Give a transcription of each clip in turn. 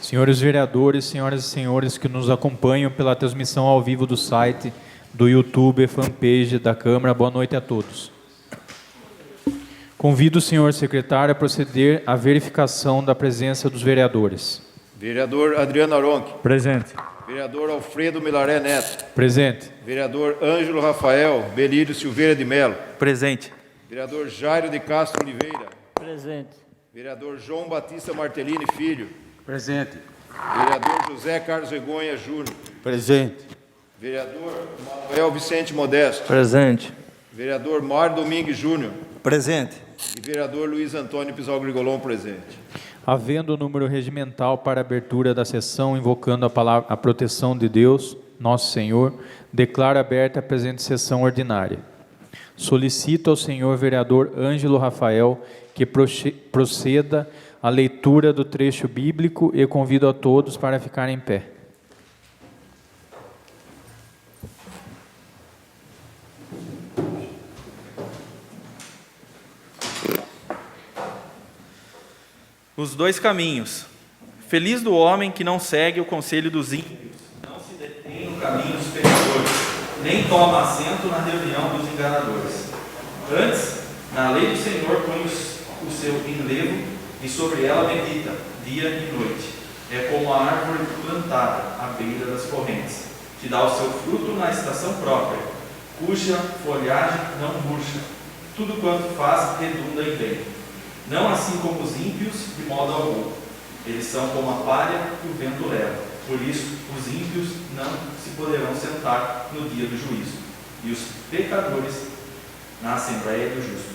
Senhores vereadores, senhoras e senhores que nos acompanham pela transmissão ao vivo do site, do YouTube, fanpage da Câmara, boa noite a todos. Convido o senhor secretário a proceder à verificação da presença dos vereadores. Vereador Adriano Aronchi. Presente. Vereador Alfredo Milaré Neto. Presente. Vereador Ângelo Rafael Belírio Silveira de Melo. Presente. Vereador Jairo de Castro Oliveira. Presente. Vereador João Batista Martellini Filho. Presente. Vereador José Carlos Egonha Júnior. Presente. Vereador Manuel Vicente Modesto. Presente. Vereador Mário Domingues Júnior. Presente. E vereador Luiz Antônio Pizal Grigolon presente. Havendo o número regimental para a abertura da sessão, invocando a proteção de Deus, nosso Senhor, declaro aberta a presente sessão ordinária. Solicito ao senhor vereador Ângelo Rafael que proceda à leitura do trecho bíblico e convido a todos para ficarem em pé. Os dois caminhos. Feliz do homem que não segue o conselho dos ímpios, não se detém no caminho dos pecadores, nem toma assento na reunião dos enganadores. Antes, na lei do Senhor põe o seu enlevo e sobre ela medita, dia e noite. É como a árvore plantada à beira das correntes, que dá o seu fruto na estação própria, cuja folhagem não murcha. Tudo quanto faz redunda em bem. Não assim como os ímpios, de modo algum. Eles são como a palha que o vento leva. Por isso, os ímpios não se poderão sentar no dia do juízo, e os pecadores na assembleia dos justos.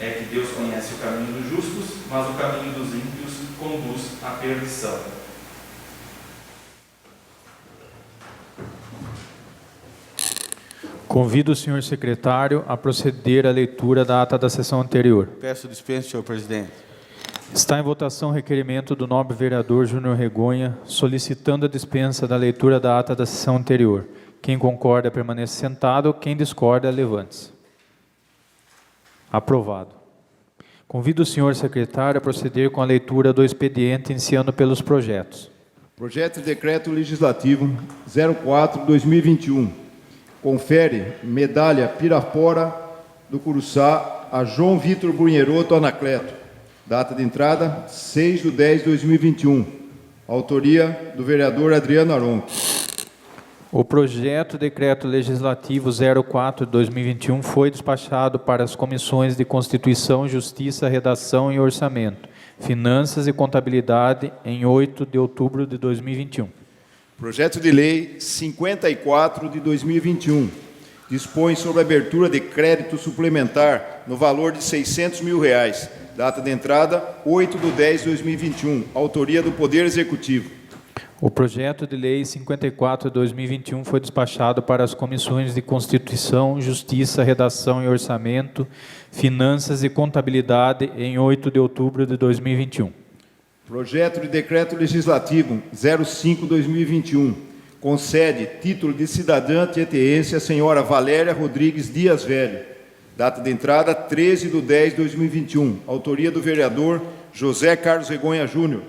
É que Deus conhece o caminho dos justos, mas o caminho dos ímpios conduz à perdição. Convido o senhor secretário a proceder à leitura da ata da sessão anterior. Peço dispensa, senhor presidente. Está em votação o requerimento do nobre vereador Júnior Regonha, solicitando a dispensa da leitura da ata da sessão anterior. Quem concorda, permaneça sentado. Quem discorda, levante-se. Aprovado. Convido o senhor secretário a proceder com a leitura do expediente, iniciando pelos projetos. Projeto de Decreto Legislativo 04/2021. Confere medalha Pirapora do Curuçá a João Vitor Brunheroto Anacleto. Data de entrada 6/10/2021. Autoria do vereador Adriano Aronchi. O projeto de decreto legislativo 04/2021 foi despachado para as comissões de Constituição, Justiça, Redação e Orçamento, Finanças e Contabilidade em 8 de outubro de 2021. Projeto de Lei 54 de 2021 dispõe sobre a abertura de crédito suplementar no valor de R$600 mil. Data de entrada 8/10/2021. Autoria do Poder Executivo. O projeto de lei 54 de 2021 foi despachado para as comissões de Constituição, Justiça, Redação e Orçamento, Finanças e Contabilidade em 8 de outubro de 2021. Projeto de Decreto Legislativo 05/2021 concede título de cidadã tietense à senhora Valéria Rodrigues Dias Velho. Data de entrada 13/10/2021. Autoria do vereador José Carlos Egonha Júnior.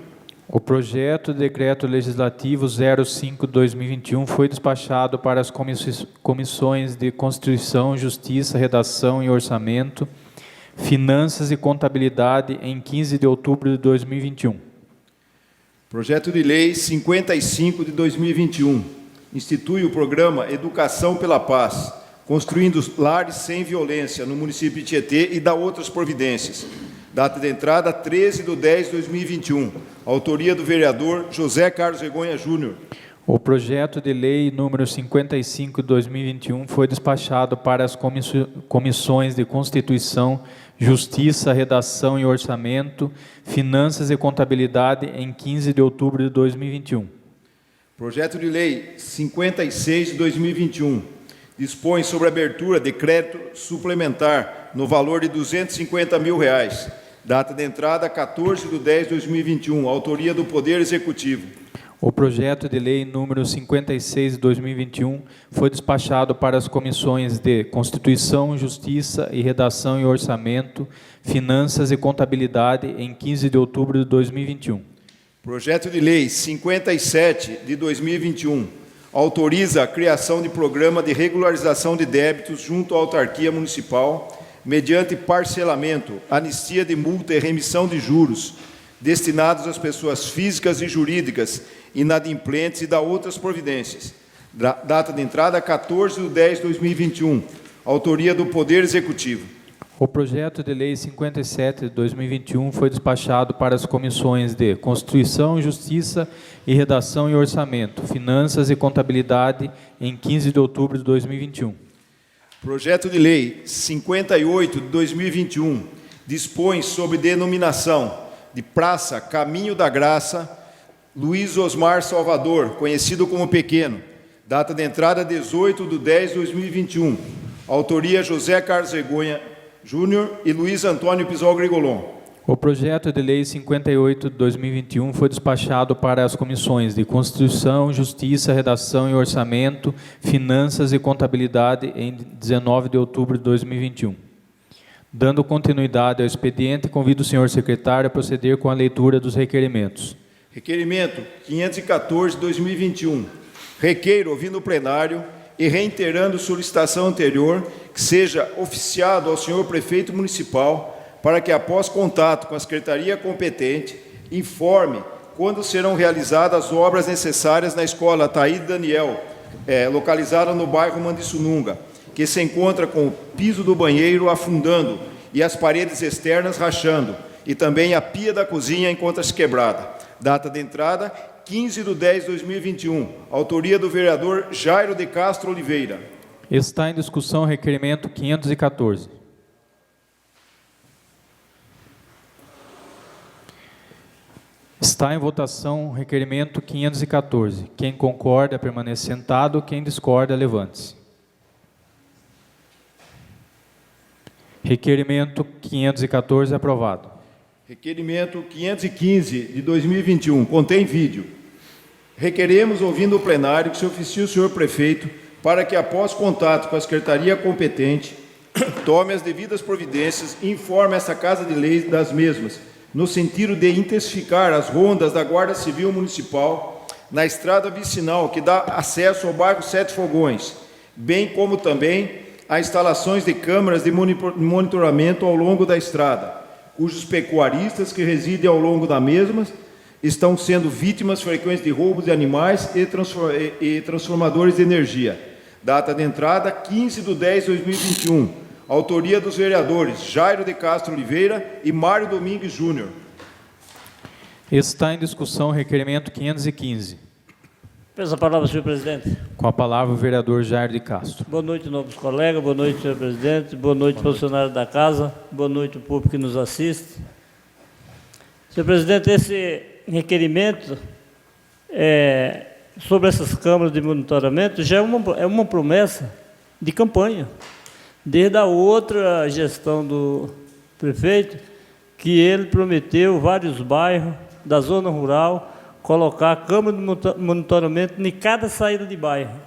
O projeto de decreto legislativo 05/2021 foi despachado para as comissões de Constituição, Justiça, Redação e Orçamento, Finanças e Contabilidade em 15 de outubro de 2021. Projeto de Lei 55 de 2021 institui o programa Educação pela Paz, construindo lares sem violência no município de Tietê e dá outras providências. Data de entrada 13/10/2021. Autoria do vereador José Carlos Egonha Júnior. O projeto de lei número 55 de 2021 foi despachado para as comissões de Constituição, Justiça, Redação e Orçamento, Finanças e Contabilidade em 15 de outubro de 2021. Projeto de Lei 56 de 2021 dispõe sobre a abertura de crédito suplementar no valor de R$250 mil. Data de entrada 14/10/2021. Autoria do Poder Executivo. O projeto de lei número 56 de 2021 foi despachado para as comissões de Constituição, Justiça e Redação e Orçamento, Finanças e Contabilidade em 15 de outubro de 2021. Projeto de Lei 57 de 2021 autoriza a criação de programa de regularização de débitos junto à autarquia municipal mediante parcelamento, anistia de multa e remissão de juros destinados às pessoas físicas e jurídicas inadimplentes e da outras providências. Data de entrada 14/10/2021. Autoria do Poder Executivo. O projeto de lei 57 de 2021 foi despachado para as comissões de Constituição, Justiça e Redação e Orçamento, Finanças e Contabilidade em 15 de outubro de 2021. Projeto de Lei 58 de 2021 dispõe sobre denominação de Praça Caminho da Graça Luiz Osmar Salvador, conhecido como Pequeno. Data de entrada 18/10/2021. Autoria José Carlos Vergonha Júnior e Luiz Antônio Pisol Grigolon. O projeto de lei 58 de 2021 foi despachado para as comissões de Constituição, Justiça, Redação e Orçamento, Finanças e Contabilidade em 19 de outubro de 2021. Dando continuidade ao expediente, convido o senhor secretário a proceder com a leitura dos requerimentos. Requerimento 514 de 2021. Requeiro, ouvindo o plenário e reiterando solicitação anterior, que seja oficiado ao senhor prefeito municipal para que, após contato com a secretaria competente, informe quando serão realizadas as obras necessárias na escola Taíde Daniel, localizada no bairro Mandissununga, que se encontra com o piso do banheiro afundando e as paredes externas rachando, e também a pia da cozinha encontra-se quebrada. Data de entrada 15/10/2021. Autoria do vereador Jairo de Castro Oliveira. Está em discussão o requerimento 514. Está em votação o requerimento 514. Quem concorda, permaneça sentado. Quem discorda, levante-se. Requerimento 514 aprovado. Requerimento 515 de 2021. Contém vídeo. Requeremos, ouvindo o plenário, que se oficie o senhor prefeito para que, após contato com a secretaria competente, tome as devidas providências e informe essa Casa de Leis das mesmas, no sentido de intensificar as rondas da Guarda Civil Municipal na estrada vicinal que dá acesso ao bairro Sete Fogões, bem como também a instalações de câmeras de monitoramento ao longo da estrada, cujos pecuaristas que residem ao longo da mesma estão sendo vítimas frequentes de roubos de animais e transformadores de energia. Data de entrada 15/10/2021. Autoria dos vereadores Jairo de Castro Oliveira e Mário Domingues Júnior. Está em discussão o requerimento 515. Peço a palavra, senhor presidente. Com a palavra o vereador Jairo de Castro. Boa noite, novos colegas. Boa noite, senhor presidente. Boa noite, funcionários da casa. Boa noite, o público que nos assiste. Senhor presidente, esse requerimento sobre essas câmaras de monitoramento já é uma promessa de campanha, desde a outra gestão do prefeito, que ele prometeu vários bairros da zona rural colocar câmara de monitoramento em cada saída de bairro.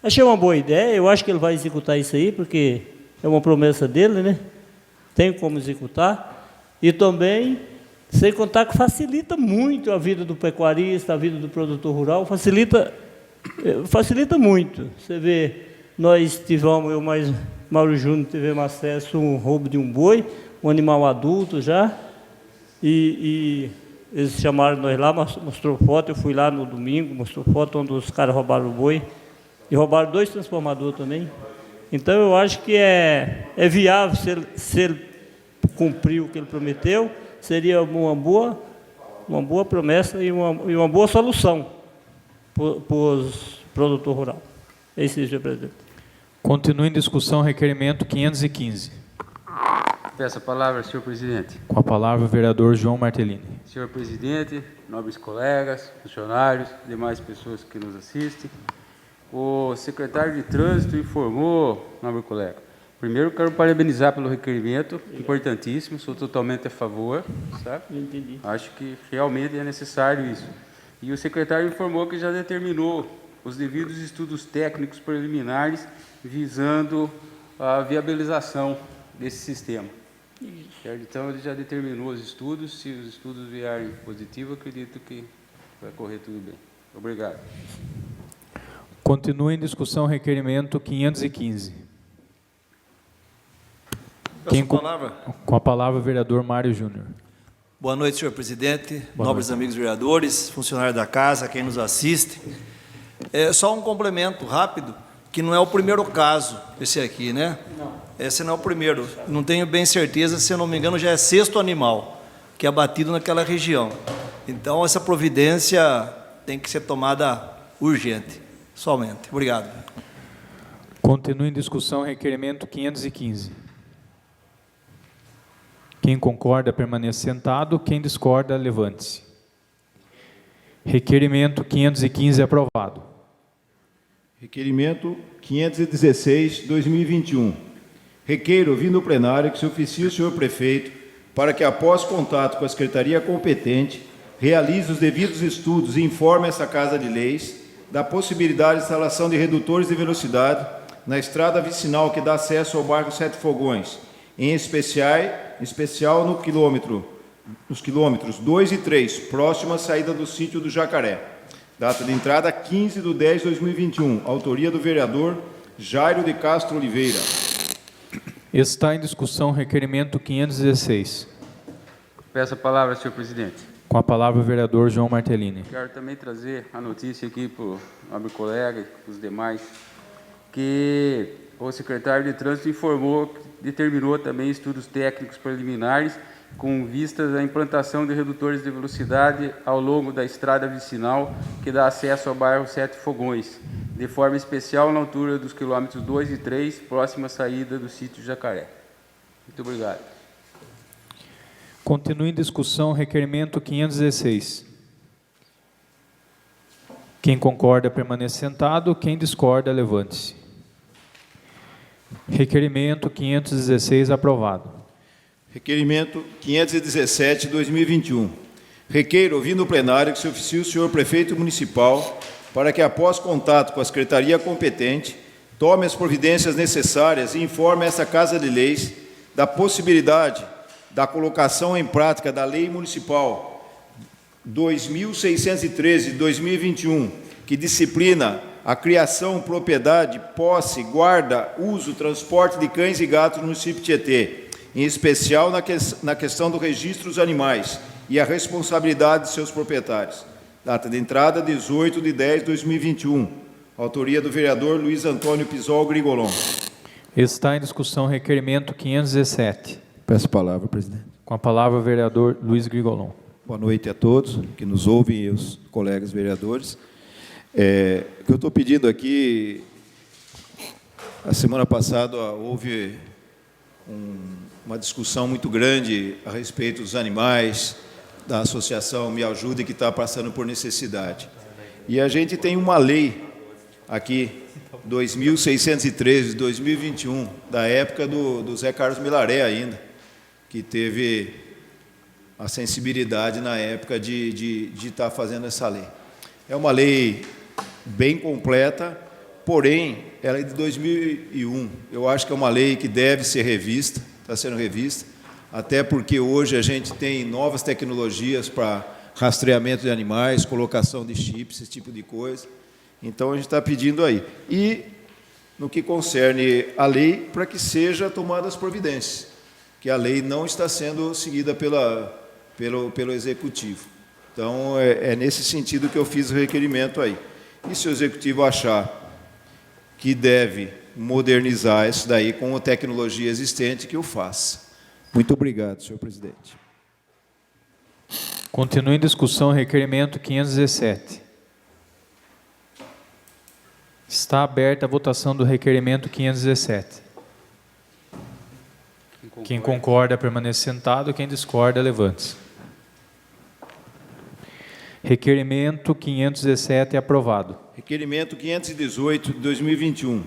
Achei uma boa ideia, eu acho que ele vai executar isso aí, porque é uma promessa dele, né? Tem como executar. E também, sem contar que facilita muito a vida do pecuarista, a vida do produtor rural, facilita muito. Você vê, nós tivemos, eu mais Mauro Júnior, tivemos acesso a um roubo de um boi, um animal adulto já, e eles chamaram nós lá, mostrou foto, eu fui lá no domingo, mostrou foto onde os caras roubaram o boi, e roubaram 2 transformadores também. Então, eu acho que é viável, se ele cumprir o que ele prometeu, seria uma boa promessa e uma boa solução para os produtores rurais. É isso, senhor presidente. Continua em discussão o requerimento 515. Peço a palavra, senhor presidente. Com a palavra o vereador João Martellini. Senhor presidente, nobres colegas, funcionários, demais pessoas que nos assistem. O secretário de Trânsito informou, nobre colega. Primeiro, quero parabenizar pelo requerimento, importantíssimo, sou totalmente a favor, sabe? Entendi. Acho que realmente é necessário isso. E o secretário informou que já determinou os devidos estudos técnicos preliminares visando a viabilização desse sistema. Certo, então, ele já determinou os estudos. Se os estudos vierem positivos, acredito que vai correr tudo bem. Obrigado. Continua em discussão requerimento 515. Com a palavra, o vereador Mário Júnior. Boa noite, senhor presidente, nobres amigos vereadores, funcionários da casa, quem nos assiste. Só um complemento rápido, que não é o primeiro caso, esse aqui, né? Não. Esse não é o primeiro. Não tenho bem certeza, se eu não me engano, já é 6º animal que é abatido naquela região. Então, essa providência tem que ser tomada urgente, somente. Obrigado. Continua em discussão requerimento 515. Quem concorda, permaneça sentado. Quem discorda, levante-se. Requerimento 515 aprovado. Requerimento 516, 2021. Requeiro, ouvindo o plenário, que se oficie o senhor prefeito para que, após contato com a secretaria competente, realize os devidos estudos e informe essa Casa de Leis da possibilidade de instalação de redutores de velocidade na estrada vicinal que dá acesso ao bairro Sete Fogões, em especial nos quilômetros 2 e 3, próximo à saída do sítio do Jacaré. Data de entrada 15/10/2021. Autoria do vereador Jairo de Castro Oliveira. Está em discussão requerimento 516. Peço a palavra, senhor presidente. Com a palavra, o vereador João Martellini. Quero também trazer a notícia aqui para o nobre colega e para os demais, que o secretário de Trânsito informou que determinou também estudos técnicos preliminares com vistas à implantação de redutores de velocidade ao longo da estrada vicinal que dá acesso ao bairro Sete Fogões, de forma especial na altura dos quilômetros 2 e 3, próxima à saída do sítio Jacaré. Muito obrigado. Continua em discussão requerimento 516. Quem concorda, permaneça sentado. Quem discorda, levante-se. Requerimento 516 aprovado. Requerimento 517, 2021. Requeiro, ouvindo o plenário, que se oficie o senhor prefeito municipal para que, após contato com a secretaria competente, tome as providências necessárias e informe essa Casa de Leis da possibilidade da colocação em prática da Lei Municipal 2.613 de 2021, que disciplina a criação, propriedade, posse, guarda, uso, transporte de cães e gatos no município de Tietê, em especial na questão do registro dos animais e a responsabilidade de seus proprietários. Data de entrada, 18/10/2021. Autoria do vereador Luiz Antônio Pisol Grigolon. Está em discussão requerimento 517. Peço a palavra, presidente. Com a palavra, o vereador Luiz Grigolon. Boa noite a todos que nos ouvem e os colegas vereadores. O que eu estou pedindo aqui, a semana passada houve uma discussão muito grande a respeito dos animais, da associação Me Ajude, que está passando por necessidade. E a gente tem uma lei aqui, 2.613, de 2021, da época do Zé Carlos Milaré ainda, que teve a sensibilidade na época de estar fazendo essa lei. É uma lei bem completa, porém, ela é de 2001. Eu acho que é uma lei que deve ser revista, está sendo revista, até porque hoje a gente tem novas tecnologias para rastreamento de animais, colocação de chips, esse tipo de coisa. Então, a gente está pedindo aí. E, no que concerne a lei, para que seja tomadas providências, que a lei não está sendo seguida pelo Executivo. Então, é nesse sentido que eu fiz o requerimento aí. E se o Executivo achar que deve modernizar isso daí com a tecnologia existente, que o faça. Muito obrigado, senhor presidente. Continua em discussão requerimento 517. Está aberta a votação do requerimento 517. Quem concorda, permaneça sentado. Quem discorda, levante-se. Requerimento 517 aprovado. Requerimento 518, de 2021.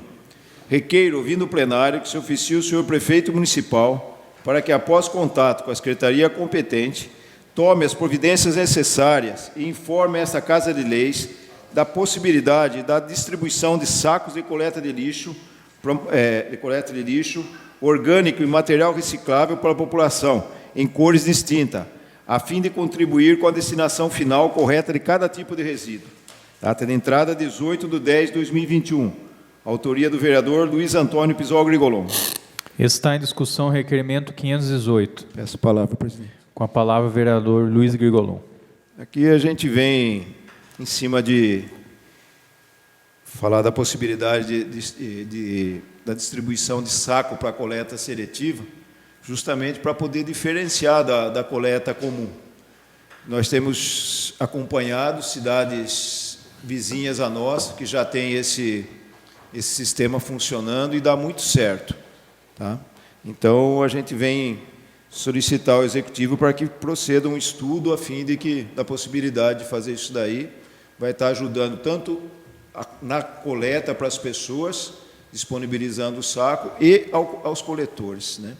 Requeiro, ouvindo o plenário, que se oficie o senhor prefeito municipal para que, após contato com a secretaria competente, tome as providências necessárias e informe esta Casa de Leis da possibilidade da distribuição de sacos de coleta de lixo orgânico e material reciclável para a população, em cores distintas, a fim de contribuir com a destinação final correta de cada tipo de resíduo. Data de entrada, 18/10/2021. Autoria do vereador Luiz Antônio Pizol Grigolon. Está em discussão o requerimento 518. Peço a palavra, presidente. Com a palavra o vereador Luiz Grigolon. Aqui a gente vem em cima de falar da possibilidade da distribuição de saco para a coleta seletiva, justamente para poder diferenciar da coleta comum. Nós temos acompanhado cidades vizinhas a nós, que já têm esse sistema funcionando e dá muito certo. Tá? Então, a gente vem solicitar ao Executivo para que proceda um estudo a fim da possibilidade de fazer isso daí. Vai estar ajudando tanto na coleta para as pessoas, disponibilizando o saco, e aos coletores, né?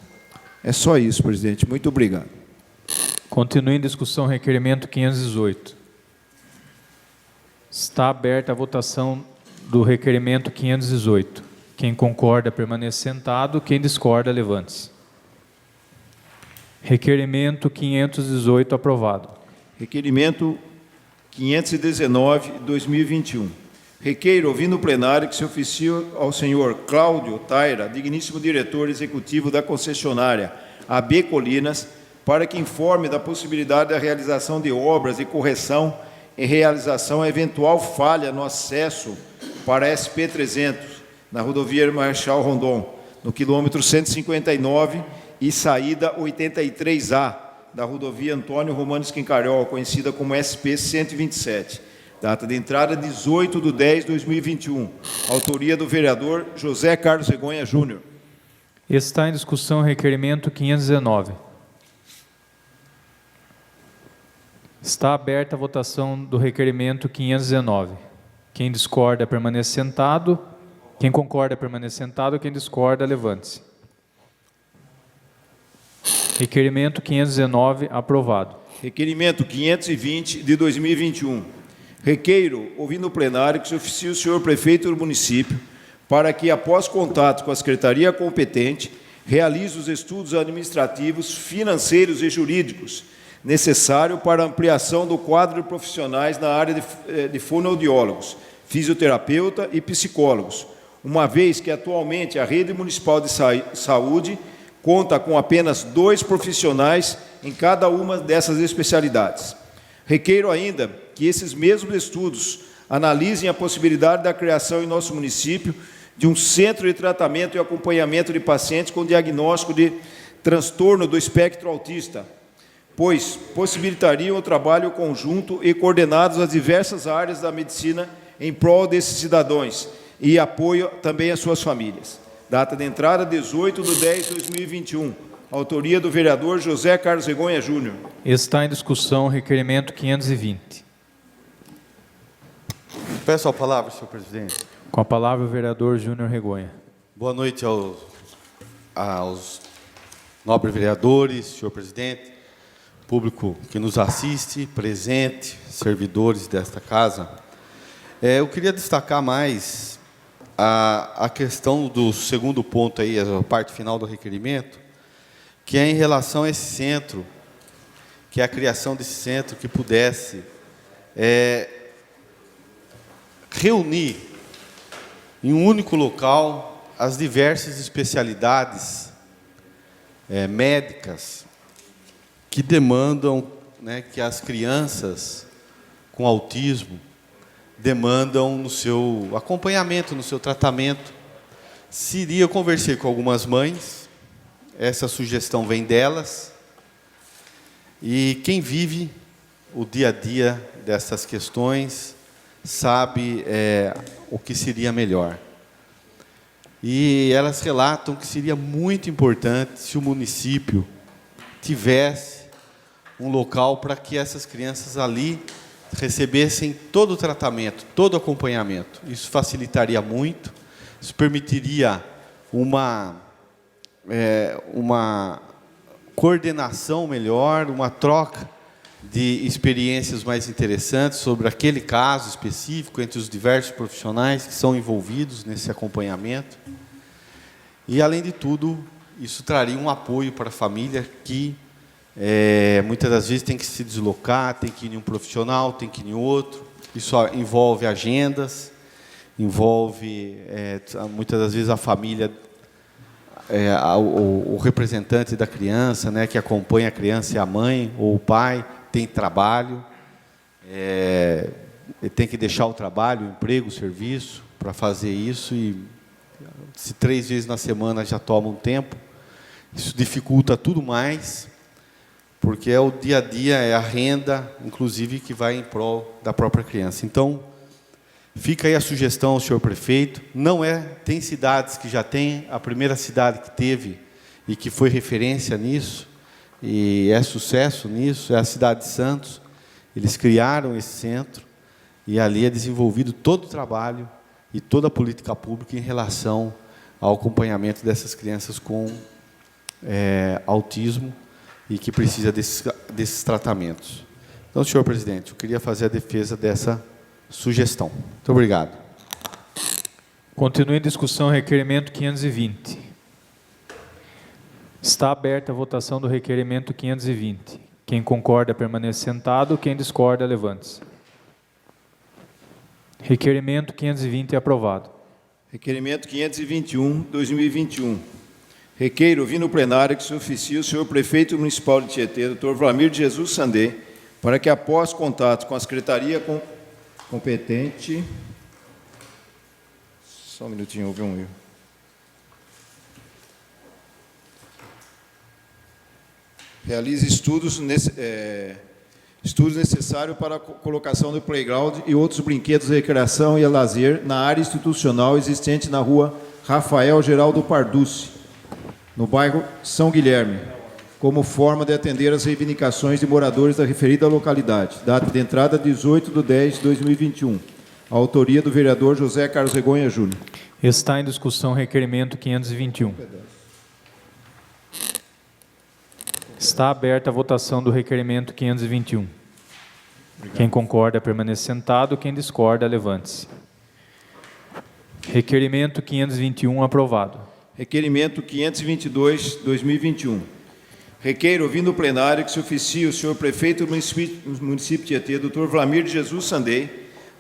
É só isso, presidente. Muito obrigado. Continue em discussão o requerimento 518. Está aberta a votação do requerimento 518. Quem concorda, permaneça sentado. Quem discorda, levante-se. Requerimento 518 aprovado. Requerimento 519/2021. Requeiro, ouvindo o plenário, que se oficie ao senhor Cláudio Taira, digníssimo diretor executivo da concessionária AB Colinas, para que informe da possibilidade da realização de obras de correção em realização a eventual falha no acesso para a SP-300, na rodovia Marechal Rondon, no quilômetro 159 e saída 83A, da rodovia Antônio Romano Esquincarol, conhecida como SP-127. Data de entrada, 18/10/2021. Autoria do vereador José Carlos Regonha Júnior. Está em discussão o requerimento 519. Está aberta a votação do requerimento 519. Quem discorda, permaneça sentado. Quem concorda, permaneça sentado. Quem discorda, levante-se. Requerimento 519, aprovado. Requerimento 520/2021. Requeiro, ouvindo o plenário, que se oficie o senhor prefeito do município para que, após contato com a secretaria competente, realize os estudos administrativos, financeiros e jurídicos necessários para a ampliação do quadro de profissionais na área de fonoaudiólogos, fisioterapeuta e psicólogos, uma vez que atualmente a rede municipal de saúde conta com apenas 2 profissionais em cada uma dessas especialidades. Requeiro ainda que esses mesmos estudos analisem a possibilidade da criação em nosso município de um centro de tratamento e acompanhamento de pacientes com diagnóstico de transtorno do espectro autista, pois possibilitariam o trabalho conjunto e coordenados às diversas áreas da medicina em prol desses cidadãos e apoio também às suas famílias. Data de entrada, 18/10/2021. Autoria do vereador José Carlos Regonha Júnior. Está em discussão o requerimento 520. Peço a palavra, senhor presidente. Com a palavra o vereador Júnior Regonha. Boa noite aos nobres vereadores, senhor presidente, público que nos assiste, presente, servidores desta casa. Eu queria destacar mais a questão do segundo ponto aí, a parte final do requerimento, que é em relação a esse centro, que é a criação desse centro que pudesse reunir em um único local as diversas especialidades médicas que demandam, né, que as crianças com autismo demandam no seu acompanhamento, no seu tratamento. Eu conversei com algumas mães, essa sugestão vem delas, e quem vive o dia a dia dessas questões sabe o que seria melhor. E elas relatam que seria muito importante se o município tivesse um local para que essas crianças ali recebessem todo o tratamento, todo o acompanhamento. Isso facilitaria muito, isso permitiria uma coordenação melhor, uma troca de experiências mais interessantes sobre aquele caso específico entre os diversos profissionais que são envolvidos nesse acompanhamento. E, além de tudo, isso traria um apoio para a família que muitas das vezes tem que se deslocar, tem que ir em um profissional, tem que ir em outro. Isso envolve agendas, envolve muitas das vezes a família, o representante da criança, né, que acompanha a criança e a mãe ou o pai tem trabalho, tem que deixar o trabalho, o emprego, o serviço para fazer isso, e se 3 vezes na semana já toma um tempo, isso dificulta tudo mais, porque é o dia a dia, é a renda, inclusive, que vai em prol da própria criança. Então, fica aí a sugestão ao senhor prefeito. Tem cidades que já têm, a primeira cidade que teve e que foi referência nisso, e é sucesso nisso, é a cidade de Santos. Eles criaram esse centro, e ali é desenvolvido todo o trabalho e toda a política pública em relação ao acompanhamento dessas crianças com autismo e que precisa desses tratamentos. Então, senhor presidente, eu queria fazer a defesa dessa sugestão. Muito obrigado. Continue em discussão requerimento 520. Está aberta a votação do requerimento 520. Quem concorda, permaneça sentado. Quem discorda, levante-se. Requerimento 520 é aprovado. Requerimento 521, 2021. Requeiro, ouvindo o plenário, que se oficie o senhor prefeito municipal de Tietê, Dr. Vlamir de Jesus Sandê, para que, após contato com a secretaria competente... Só um minutinho, houve um erro. Realize estudos necessários para a colocação do playground e outros brinquedos de recreação e lazer na área institucional existente na rua Rafael Geraldo Parducci, no bairro São Guilherme, como forma de atender às reivindicações de moradores da referida localidade. Data de entrada 18/10/2021. A autoria do vereador José Carlos Regonha Júnior. Está em discussão requerimento 521. Está aberta a votação do requerimento 521. Obrigado. Quem concorda, permaneça sentado. Quem discorda, levante-se. Requerimento 521 aprovado. Requerimento 522, 2021. Requeiro, ouvindo o plenário, que se oficie o senhor prefeito do município de Tietê, Dr. Vlamir de Jesus Sandê,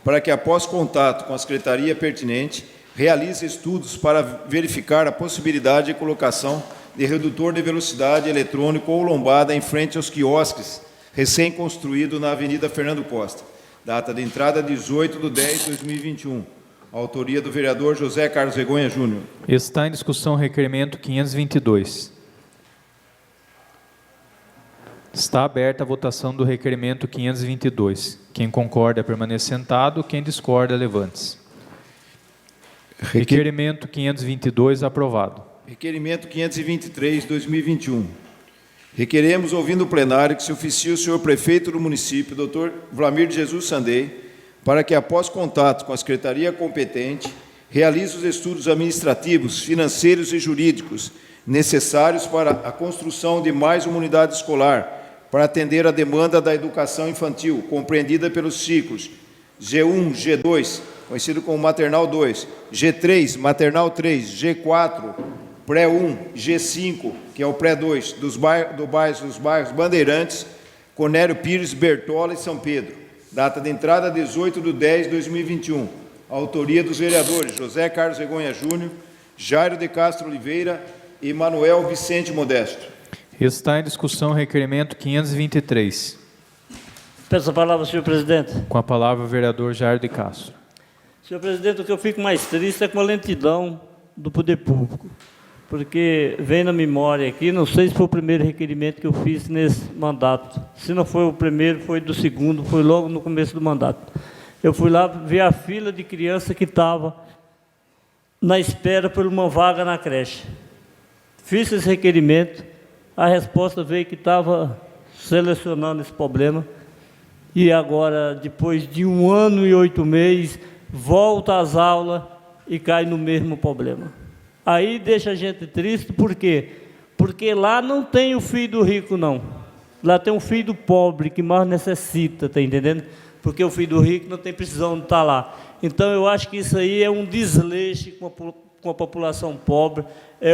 para que, após contato com a secretaria pertinente, realize estudos para verificar a possibilidade de colocação de redutor de velocidade eletrônico ou lombada em frente aos quiosques recém-construído na Avenida Fernando Costa. Data de entrada 18/10/2021. Autoria do vereador José Carlos Regonha Júnior. Está em discussão o requerimento 522. Está aberta a votação do requerimento 522. Quem concorda, permaneça sentado. Quem discorda, levante-se. Requerimento 522 aprovado. Requerimento 523, 2021. Requeremos, ouvindo o plenário, que se oficie o senhor prefeito do município, Dr. Vlamir de Jesus Sandê, para que, após contato com a secretaria competente, realize os estudos administrativos, financeiros e jurídicos necessários para a construção de mais uma unidade escolar, para atender a demanda da educação infantil, compreendida pelos ciclos G1, G2, conhecido como Maternal 2, G3, Maternal 3, G4, Pré-1, G5, que é o Pré-2, dos bairros Bandeirantes, Cornélio Pires, Bertola e São Pedro. Data de entrada 18/10/2021. Autoria dos vereadores José Carlos Regonha Júnior, Jairo de Castro Oliveira e Manuel Vicente Modesto. Está em discussão o requerimento 523. Peço a palavra, senhor presidente. Com a palavra o vereador Jairo de Castro. Senhor presidente, o que eu fico mais triste é com a lentidão do poder público, porque vem na memória aqui, não sei se foi o primeiro requerimento que eu fiz nesse mandato. Se não foi o primeiro, foi do segundo, foi logo no começo do mandato. Eu fui lá ver a fila de criança que estava na espera por uma vaga na creche. Fiz esse requerimento, a resposta veio que estava selecionando esse problema, e agora, depois de 1 ano e 8 meses, volta às aulas e cai no mesmo problema. Aí deixa a gente triste, por quê? Porque lá não tem o filho do rico, não. Lá tem um filho do pobre, que mais necessita, tá entendendo? Porque o filho do rico não tem precisão de estar lá. Então, eu acho que isso aí é um desleixo com a com a população pobre, é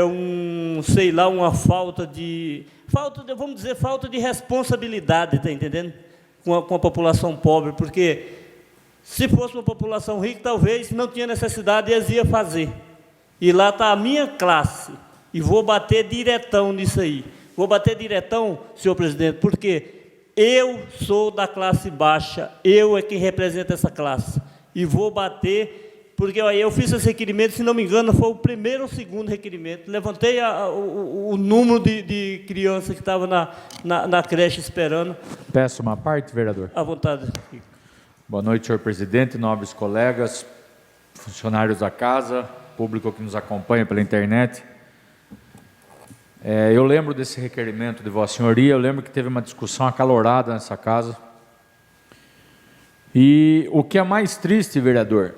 sei lá, uma falta de, vamos dizer, falta de responsabilidade, está entendendo? Com a população pobre, porque se fosse uma população rica, talvez não tinha necessidade e eles iam fazer. E lá está a minha classe, e vou bater diretão nisso aí. Vou bater diretão, senhor presidente, porque eu sou da classe baixa, eu é quem representa essa classe. E vou bater, porque olha, eu fiz esse requerimento, se não me engano, foi o primeiro ou segundo requerimento. Levantei o número de crianças que estavam na creche esperando. Peço uma parte, vereador. À vontade. Boa noite, senhor presidente, nobres colegas, funcionários da casa, público que nos acompanha pela internet. Eu lembro desse requerimento de Vossa Senhoria, eu lembro que teve uma discussão acalorada nessa casa. E o que é mais triste, vereador,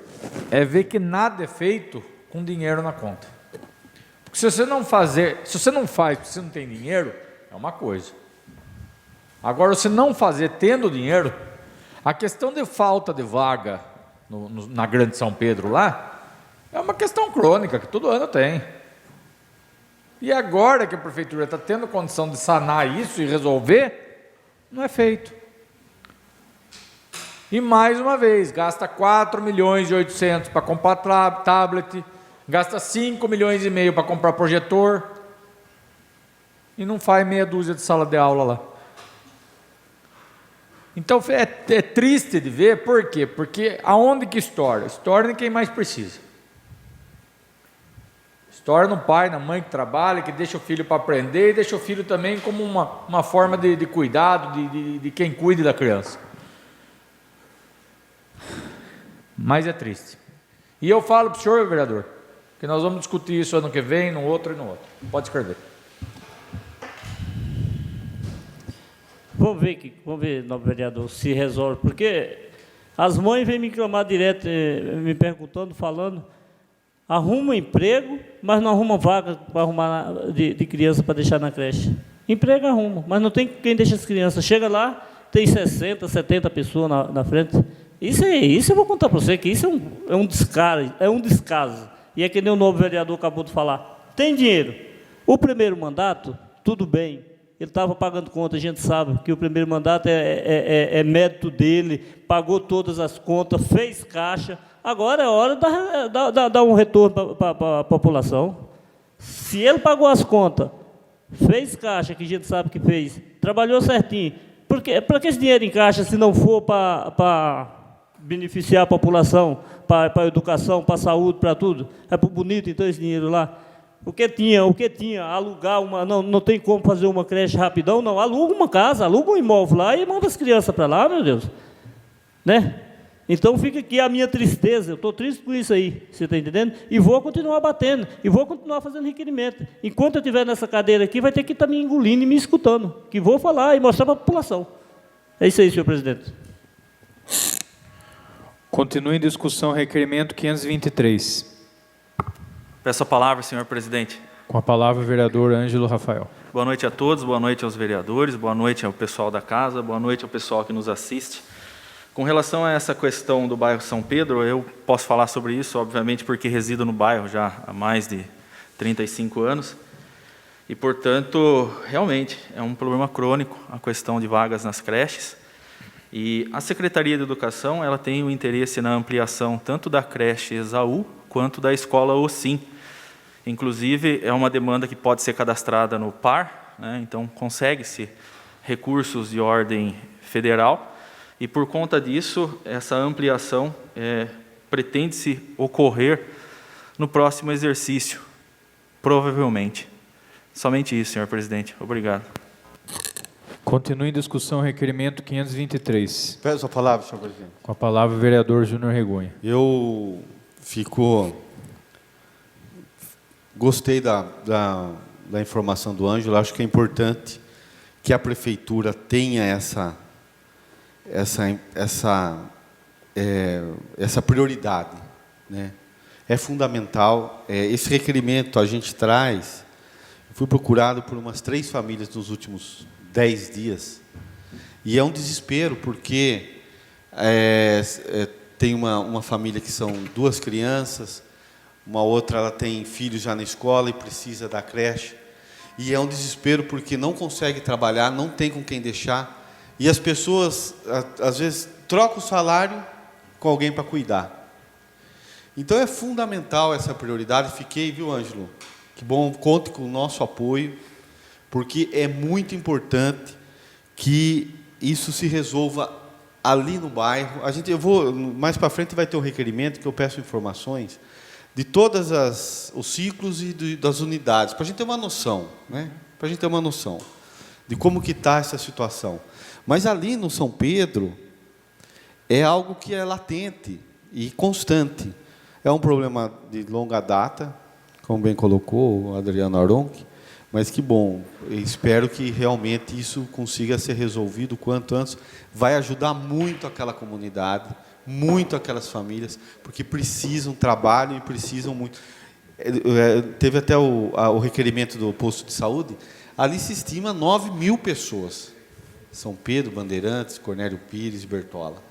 é ver que nada é feito com dinheiro na conta. Porque se você não faz porque você não tem dinheiro, é uma coisa. Agora, se não fazer tendo dinheiro, a questão de falta de vaga na Grande São Pedro lá, é uma questão crônica, que todo ano tem. E agora que a prefeitura está tendo condição de sanar isso e resolver, não é feito. E mais uma vez, gasta 4.800.000 para comprar tablet, gasta 5,5 milhões para comprar projetor, e não faz meia dúzia de sala de aula lá. Então é triste de ver, por quê? Porque aonde que estoura? Estoura em quem mais precisa. Estoura no pai, na mãe que trabalha, que deixa o filho para aprender, e deixa o filho também como uma forma de cuidado, de quem cuide da criança. Mas é triste. E eu falo para o senhor, vereador, que nós vamos discutir isso ano que vem, no outro e no outro. Pode escrever. Vamos ver, nobre vereador, se resolve, porque as mães vêm me clamar direto, me perguntando, falando, arruma emprego, mas não arruma vaga para arrumar de criança para deixar na creche. Emprego arruma, mas não tem quem deixa as crianças. Chega lá, tem 60, 70 pessoas na frente. Isso eu vou contar para você, que isso é um descaso. E é que nem o novo vereador acabou de falar. Tem dinheiro. O primeiro mandato, tudo bem, ele estava pagando conta, a gente sabe que o primeiro mandato é mérito dele, pagou todas as contas, fez caixa. Agora é hora de dar um retorno para a população. Se ele pagou as contas, fez caixa, que a gente sabe que fez, trabalhou certinho, para que esse dinheiro em caixa, se não for para beneficiar a população, para a educação, para a saúde, para tudo? É para o bonito, então, esse dinheiro lá. O que tinha, alugar não tem como fazer uma creche rapidão, não, aluga uma casa, aluga um imóvel lá e manda as crianças para lá, meu Deus. Né? Então fica aqui a minha tristeza, eu estou triste com isso aí, você está entendendo? E vou continuar batendo, e vou continuar fazendo requerimento. Enquanto eu estiver nessa cadeira aqui, vai ter que estar me engolindo e me escutando, que vou falar e mostrar para a população. É isso aí, senhor presidente. Continua em discussão requerimento 523. Peço a palavra, senhor presidente. Com a palavra o vereador Ângelo Rafael. Boa noite a todos, boa noite aos vereadores, boa noite ao pessoal da casa, boa noite ao pessoal que nos assiste. Com relação a essa questão do bairro São Pedro, eu posso falar sobre isso, obviamente, porque resido no bairro já há mais de 35 anos. E, portanto, realmente, é um problema crônico a questão de vagas nas creches. E a Secretaria de Educação ela tem o interesse na ampliação tanto da creche Esaú quanto da escola Ocim. Inclusive, é uma demanda que pode ser cadastrada no PAR, né? Então consegue-se recursos de ordem federal, e por conta disso, essa ampliação pretende-se ocorrer no próximo exercício, provavelmente. Somente isso, senhor presidente. Obrigado. Continua em discussão requerimento 523. Peço a palavra, senhor presidente. Com a palavra o vereador Júnior Regonha. Eu gostei da informação do Ângelo, acho que é importante que a prefeitura tenha essa prioridade, né? É fundamental. Esse requerimento a gente traz. Fui procurado por umas 3 famílias nos últimos 10 dias e é um desespero porque tem uma família que são 2 crianças, uma outra ela tem filhos já na escola e precisa da creche. E é um desespero porque não consegue trabalhar, não tem com quem deixar. E as pessoas, às vezes, trocam o salário com alguém para cuidar. Então é fundamental essa prioridade. Fiquei, viu, Ângelo? Que bom, conte com o nosso apoio, porque é muito importante que isso se resolva ali no bairro. Eu vou, mais para frente vai ter um requerimento que eu peço informações de todos os ciclos e das unidades, para a gente ter uma noção, né? Para a gente ter uma noção de como que está essa situação. Mas ali no São Pedro, é algo que é latente e constante. É um problema de longa data, como bem colocou o Adriano Aronchi, mas que bom, eu espero que realmente isso consiga ser resolvido o quanto antes. Vai ajudar muito aquela comunidade, muito aquelas famílias, porque precisam trabalho e precisam muito. Teve até o requerimento do posto de saúde, ali se estima 9.000 pessoas. São Pedro, Bandeirantes, Cornélio Pires, Bertola.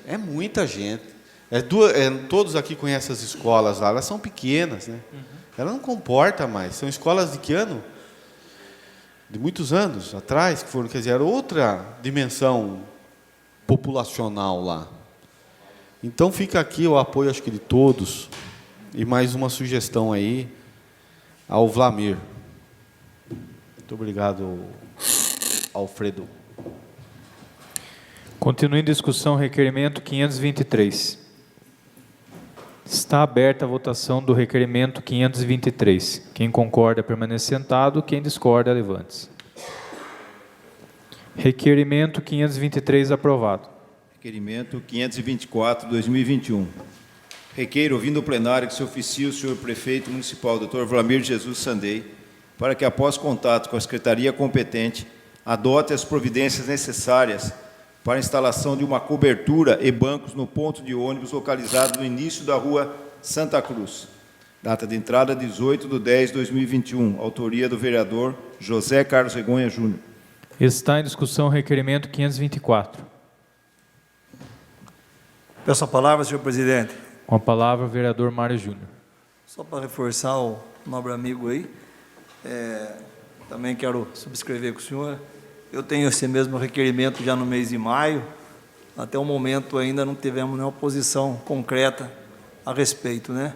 É muita gente. Todos aqui conhecem as escolas lá, elas são pequenas, né? Ela não comporta mais. São escolas de que ano? De muitos anos atrás, que foram, quer dizer, era outra dimensão populacional lá. Então fica aqui o apoio, acho que de todos, e mais uma sugestão aí ao Vlamir. Muito obrigado, Alfredo. Continua em discussão requerimento 523. Está aberta a votação do requerimento 523. Quem concorda, permanece sentado. Quem discorda, levante-se. Requerimento 523 aprovado. Requerimento 524, 2021. Requeiro, ouvindo o plenário, que se oficie o senhor prefeito municipal, Dr. Vlamir Jesus Sandei, para que, após contato com a secretaria competente, adote as providências necessárias para a instalação de uma cobertura e bancos no ponto de ônibus localizado no início da rua Santa Cruz. Data de entrada 18/10/2021. Autoria do vereador José Carlos Regonha Júnior. Está em discussão o requerimento 524. Peço a palavra, senhor presidente. Com a palavra o vereador Mário Júnior. Só para reforçar o nobre amigo aí, também quero subscrever com o senhor. Eu tenho esse mesmo requerimento já no mês de maio. Até o momento ainda não tivemos nenhuma posição concreta a respeito, né?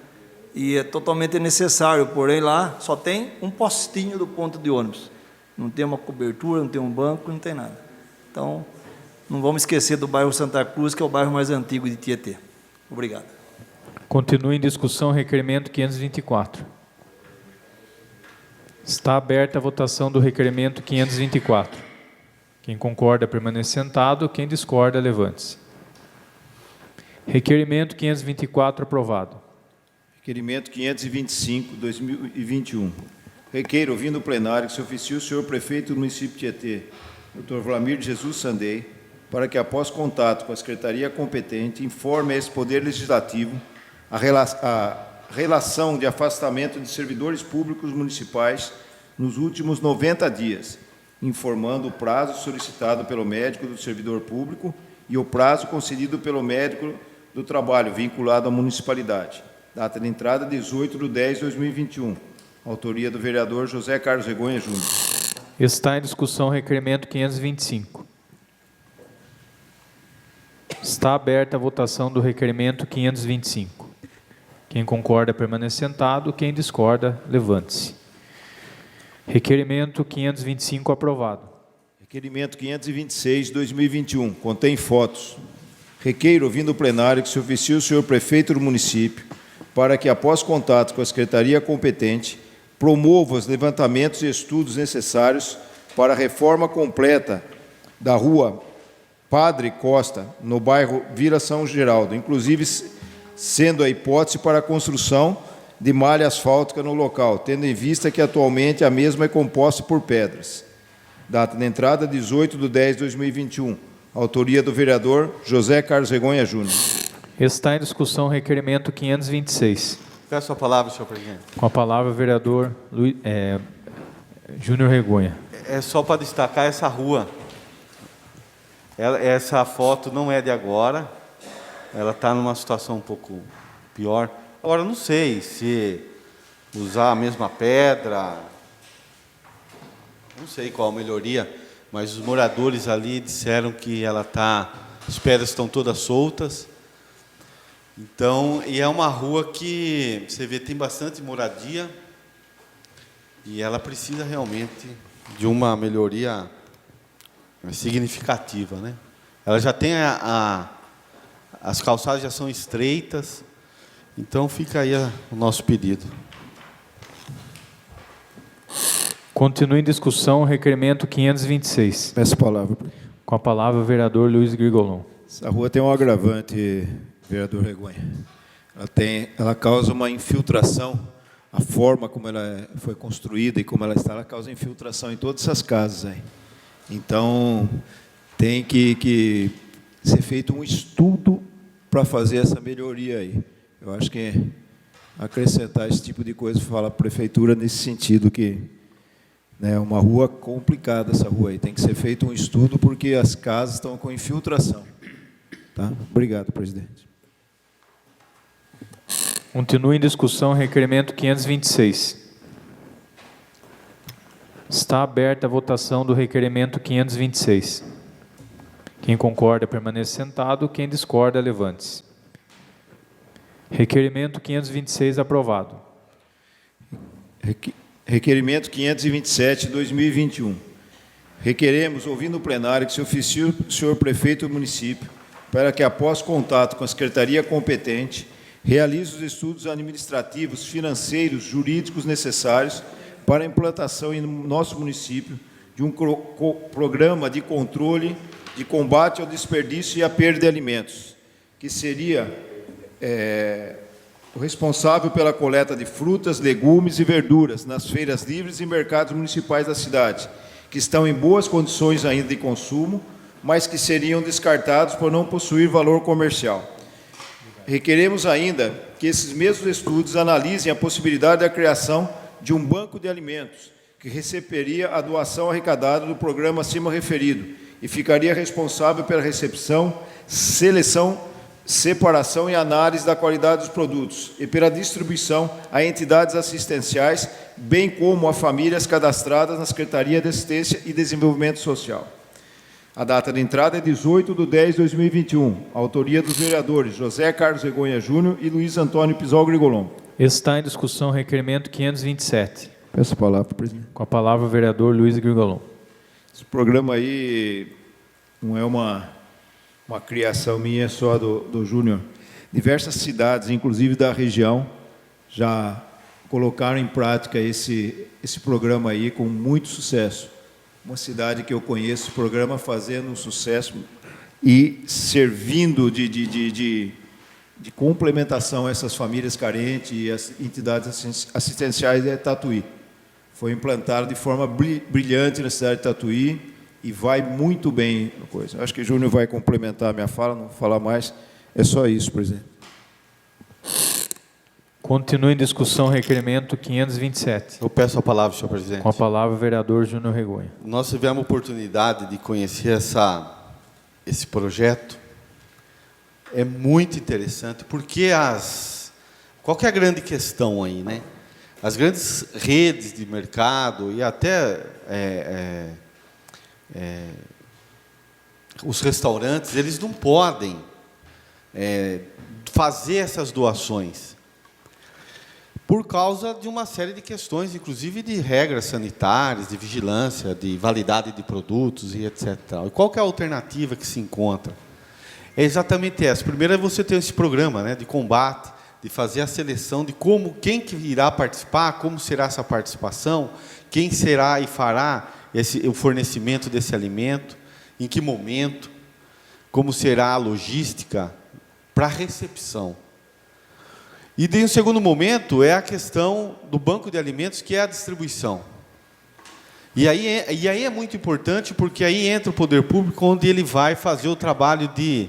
E é totalmente necessário, porém lá só tem um postinho do ponto de ônibus. Não tem uma cobertura, não tem um banco, não tem nada. Então, não vamos esquecer do bairro Santa Cruz, que é o bairro mais antigo de Tietê. Obrigado. Continua em discussão o requerimento 524. Está aberta a votação do requerimento 524. Quem concorda, permanece sentado. Quem discorda, levante-se. Requerimento 524 aprovado. Requerimento 525, 2021. Requeiro, ouvindo o plenário, que se oficie o senhor prefeito do município de Tietê, Dr. Vlamir Jesus Sandei, para que, após contato com a secretaria competente, informe a esse Poder Legislativo a relação de afastamento de servidores públicos municipais nos últimos 90 dias, informando o prazo solicitado pelo médico do servidor público e o prazo concedido pelo médico do trabalho vinculado à municipalidade. Data de entrada 18/10/2021. Autoria do vereador José Carlos Regonha Júnior. Está em discussão o requerimento 525. Está aberta a votação do requerimento 525. Quem concorda, permanece sentado. Quem discorda, levante-se. Requerimento 525 aprovado. Requerimento 526, 2021. Contém fotos. Requeiro, ouvindo o plenário, que se oficie o senhor prefeito do município, para que, após contato com a secretaria competente, promova os levantamentos e estudos necessários para a reforma completa da rua Padre Costa, no bairro Vila São Geraldo, inclusive sendo a hipótese para a construção de malha asfáltica no local, tendo em vista que atualmente a mesma é composta por pedras. Data de entrada 18/10/2021. Autoria do vereador José Carlos Regonha Júnior. Está em discussão o requerimento 526. Peço a palavra, senhor presidente. Com a palavra o vereador Júnior Regonha. É só para destacar essa rua. Essa foto não é de agora. Ela está numa situação um pouco pior. Agora, não sei se usar a mesma pedra, não sei qual a melhoria, mas os moradores ali disseram que as pedras estão todas soltas. Então, e é uma rua que você vê tem bastante moradia e ela precisa realmente de uma melhoria significativa, né? Ela já tem as calçadas já são estreitas, então fica aí o nosso pedido. Continua em discussão o requerimento 526. Peço a palavra. Com a palavra o vereador Luiz Grigolon. Essa rua tem um agravante, vereador Regonha. Ela causa uma infiltração, a forma como ela foi construída e como ela está, ela causa infiltração em todas essas casas aí. Então, tem que ser feito um estudo para fazer essa melhoria aí. Eu acho que acrescentar esse tipo de coisa, fala a prefeitura nesse sentido que é uma rua complicada essa rua aí. Tem que ser feito um estudo porque as casas estão com infiltração. Tá? Obrigado, presidente. Continua em discussão o requerimento 526. Está aberta a votação do requerimento 526. Quem concorda, permaneça sentado. Quem discorda, levante-se. Requerimento 526 aprovado. Requerimento 527, 2021. Requeremos, ouvindo o plenário, que se oficie o senhor prefeito do município para que, após contato com a secretaria competente, realize os estudos administrativos, financeiros, jurídicos necessários para a implantação em nosso município de um programa de controle de combate ao desperdício e à perda de alimentos, que seria o responsável pela coleta de frutas, legumes e verduras nas feiras livres e mercados municipais da cidade, que estão em boas condições ainda de consumo, mas que seriam descartados por não possuir valor comercial. Requeremos ainda que esses mesmos estudos analisem a possibilidade da criação de um banco de alimentos, que receberia a doação arrecadada do programa acima referido e ficaria responsável pela recepção, seleção, separação e análise da qualidade dos produtos e pela distribuição a entidades assistenciais, bem como a famílias cadastradas na Secretaria de Assistência e Desenvolvimento Social. A data de entrada é 18/10/2021. Autoria dos vereadores José Carlos Regonha Júnior e Luiz Antônio Pizol Grigolon. Está em discussão o requerimento 527. Peço a palavra, presidente. Com a palavra o vereador Luiz Grigolon. Esse programa aí não é uma criação minha só do Júnior. Diversas cidades, inclusive da região, já colocaram em prática esse programa aí com muito sucesso. Uma cidade que eu conheço, o programa fazendo um sucesso e servindo de complementação a essas famílias carentes e as entidades assistenciais é Tatuí. Foi implantado de forma brilhante na cidade de Tatuí e vai muito bem a coisa. Acho que o Júnior vai complementar a minha fala, não vou falar mais. É só isso, presidente. Continua em discussão o requerimento 527. Eu peço a palavra, senhor presidente. Com a palavra o vereador Júnior Regonha. Nós tivemos a oportunidade de conhecer esse projeto. É muito interessante, porque qual que é a grande questão aí, né? As grandes redes de mercado e até os restaurantes, eles não podem fazer essas doações por causa de uma série de questões, inclusive de regras sanitárias, de vigilância, de validade de produtos e etc. E qual que é a alternativa que se encontra? É exatamente essa. Primeiro é você ter esse programa, né, de combate, de fazer a seleção de quem que irá participar, como será essa participação, quem será e fará o fornecimento desse alimento, em que momento, como será a logística para a recepção. E daí, um segundo momento é a questão do banco de alimentos, que é a distribuição. E aí é muito importante, porque aí entra o poder público, onde ele vai fazer o trabalho de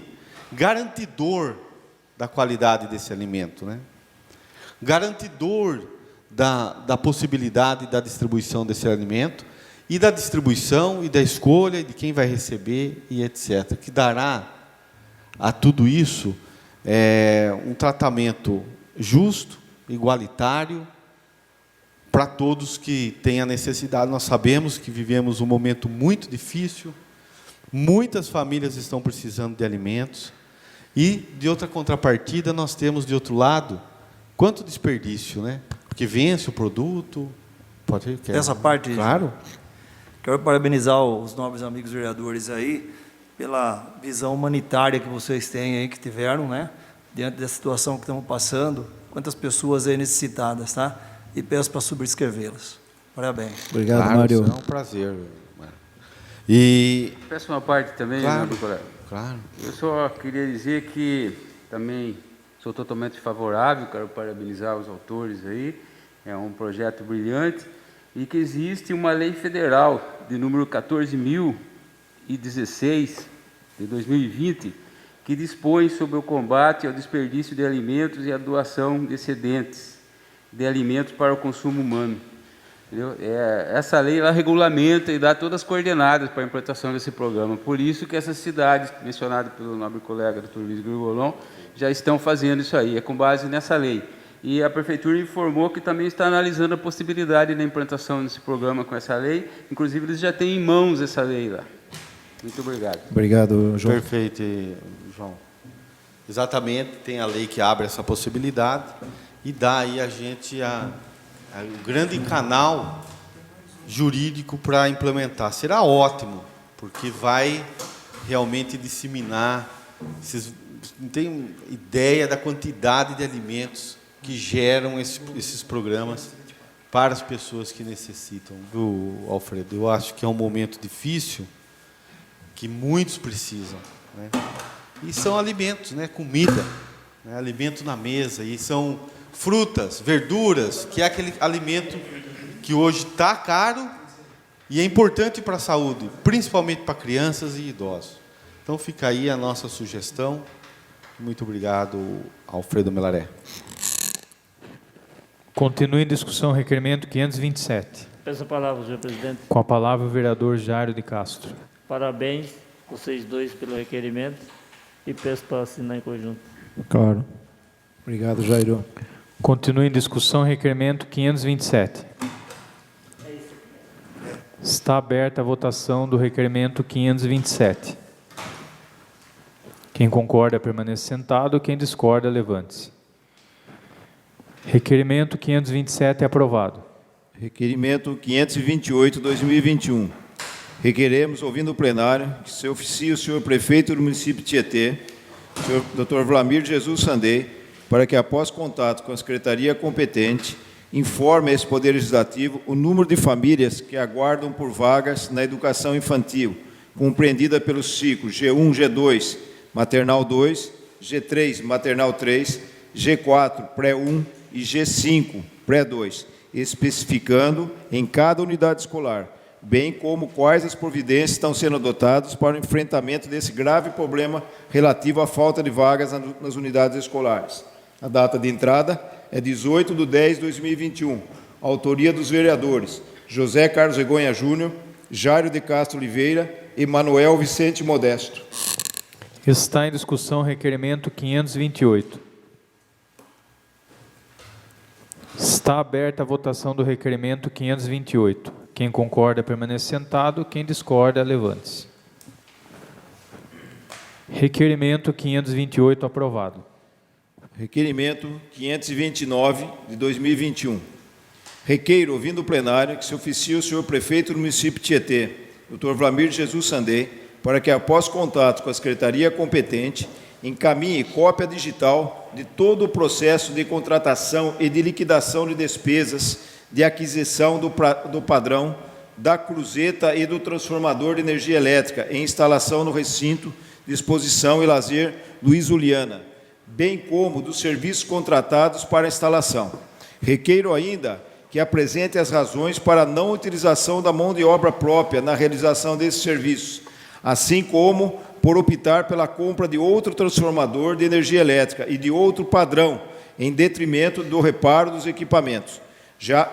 garantidor da qualidade desse alimento, né? Garantidor da possibilidade da distribuição desse alimento, e da distribuição, e da escolha, de quem vai receber, e etc., que dará a tudo isso um tratamento justo, igualitário, para todos que têm a necessidade. Nós sabemos que vivemos um momento muito difícil, muitas famílias estão precisando de alimentos, e, de outra contrapartida, nós temos, de outro lado, quanto desperdício, né? Porque vence o produto... Pode ir, Essa parte... Claro. Quero parabenizar os nobres amigos vereadores aí pela visão humanitária que vocês têm aí, que tiveram, né? Diante da situação que estamos passando, quantas pessoas aí necessitadas, tá? E peço para subscrevê-las. Parabéns. Obrigado, Claro, Mário. É um prazer. Mário. E... Peço uma parte também, Claro. nobre colega. Claro. Eu só queria dizer que também sou totalmente favorável, quero parabenizar os autores aí, é um projeto brilhante, e que existe uma lei federal de número 14.016, de 2020, que dispõe sobre o combate ao desperdício de alimentos e a doação de excedentes de alimentos para o consumo humano. Entendeu? Essa lei ela regulamenta e dá todas as coordenadas para a implantação desse programa. Por isso que essas cidades, mencionadas pelo nobre colega Dr. Luiz Grigolon, já estão fazendo isso aí, é com base nessa lei. E a Prefeitura informou que também está analisando a possibilidade da implantação desse programa com essa lei. Inclusive, eles já têm em mãos essa lei lá. Muito obrigado. Obrigado, João. Perfeito, João. Exatamente, tem a lei que abre essa possibilidade e dá aí a gente o grande canal jurídico para implementar. Será ótimo, porque vai realmente disseminar. Vocês não têm ideia da quantidade de alimentos que geram esses programas para as pessoas que necessitam, viu, Alfredo? Eu acho que é um momento difícil, que muitos precisam, né? E são alimentos, né? Comida, né? Alimento na mesa, e são frutas, verduras, que é aquele alimento que hoje está caro e é importante para a saúde, principalmente para crianças e idosos. Então fica aí a nossa sugestão. Muito obrigado, Alfredo Melaré. Continue em discussão o requerimento 527. Peço a palavra, senhor presidente. Com a palavra o vereador Jairo de Castro. Parabéns, vocês dois, pelo requerimento, e peço para assinar em conjunto. Claro. Obrigado, Jairo. Continue em discussão o requerimento 527. Está aberta a votação do requerimento 527. Quem concorda, permaneça sentado. Quem discorda, levante-se. Requerimento 527 é aprovado. Requerimento 528/2021. Requeremos, ouvindo o plenário, que se oficie o senhor prefeito do município de Tietê, o senhor Dr. Vlamir Jesus Sandei, para que, após contato com a secretaria competente, informe a esse Poder Legislativo o número de famílias que aguardam por vagas na educação infantil, compreendida pelos ciclos G1, G2, Maternal 2, G3, Maternal 3, G4, Pré-1 e G5, Pré-2, especificando em cada unidade escolar, bem como quais as providências estão sendo adotadas para o enfrentamento desse grave problema relativo à falta de vagas nas unidades escolares. A data de entrada é 18/10/2021. Autoria dos vereadores José Carlos Egonha Júnior, Jairo de Castro Oliveira e Manuel Vicente Modesto. Está em discussão o requerimento 528. Está aberta a votação do requerimento 528. Quem concorda, permaneça sentado. Quem discorda, levante-se. Requerimento 528 aprovado. Requerimento 529/2021. Requeiro, ouvindo o plenário, que se oficie o senhor prefeito do município de Tietê, Dr. Vlamir Jesus Sandei, para que, após contato com a secretaria competente, encaminhe cópia digital de todo o processo de contratação e de liquidação de despesas de aquisição do padrão, da cruzeta e do transformador de energia elétrica em instalação no recinto de exposição e lazer Luiz Juliana, bem como dos serviços contratados para a instalação. Requeiro ainda que apresente as razões para a não utilização da mão de obra própria na realização desses serviços, assim como por optar pela compra de outro transformador de energia elétrica e de outro padrão, em detrimento do reparo dos equipamentos já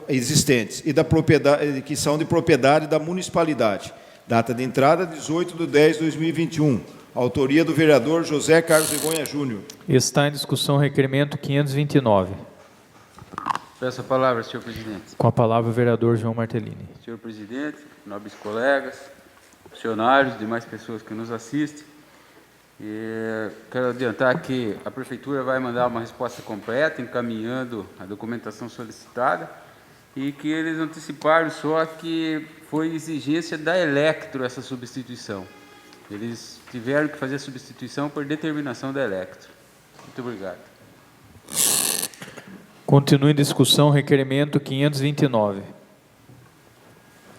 existentes e da propriedade, que são de propriedade da municipalidade. Data de entrada, 18/10/2021. Autoria do vereador José Carlos Rigonha Júnior. Está em discussão o requerimento 529. Peço a palavra, senhor presidente. Com a palavra o vereador João Martellini. Senhor presidente, nobres colegas, funcionários, demais pessoas que nos assistem, quero adiantar que a Prefeitura vai mandar uma resposta completa, encaminhando a documentação solicitada, e que eles anteciparam só que foi exigência da Electro essa substituição. Eles tiveram que fazer a substituição por determinação da Electro. Muito obrigado. Continua em discussão o requerimento 529.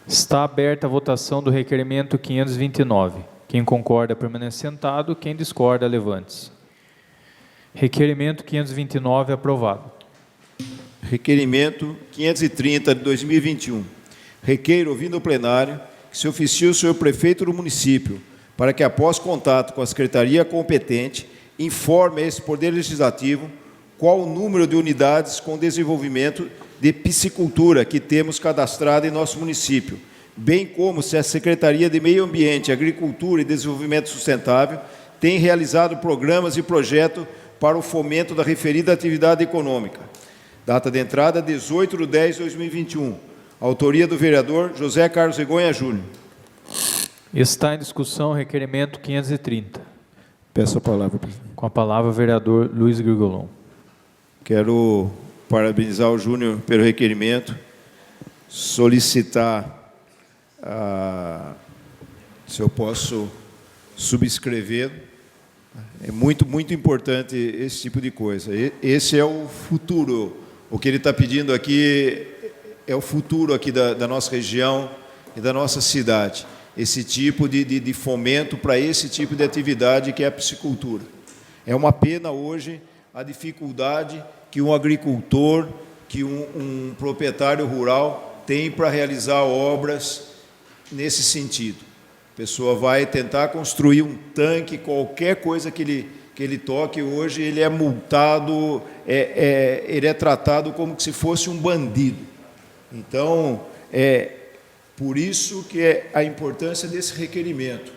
Está aberta a votação do requerimento 529. Quem concorda, permanece sentado. Quem discorda, levante-se. Requerimento 529 aprovado. Requerimento 530 de 2021. Requeiro, ouvindo o plenário, que se oficie o senhor prefeito do município para que, após contato com a secretaria competente, informe a esse Poder Legislativo qual o número de unidades com desenvolvimento de piscicultura que temos cadastrado em nosso município, bem como se a Secretaria de Meio Ambiente, Agricultura e Desenvolvimento Sustentável tem realizado programas e projetos para o fomento da referida atividade econômica. Data de entrada, 18/10/2021. Autoria do vereador José Carlos Rigonha Júnior. Está em discussão o requerimento 530. Peço a palavra, presidente. Com a palavra o vereador Luiz Grigolon. Quero parabenizar o Júnior pelo requerimento, solicitar se eu posso subscrever. É muito importante esse tipo de coisa. Esse é o futuro. O que ele está pedindo aqui é o futuro aqui da nossa região e da nossa cidade. Esse tipo de fomento para esse tipo de atividade que é a piscicultura. É uma pena hoje a dificuldade que um agricultor, que um proprietário rural tem para realizar obras nesse sentido. A pessoa vai tentar construir um tanque, qualquer coisa que ele toque, hoje ele é multado, ele é tratado como se fosse um bandido. Então, por isso que é a importância desse requerimento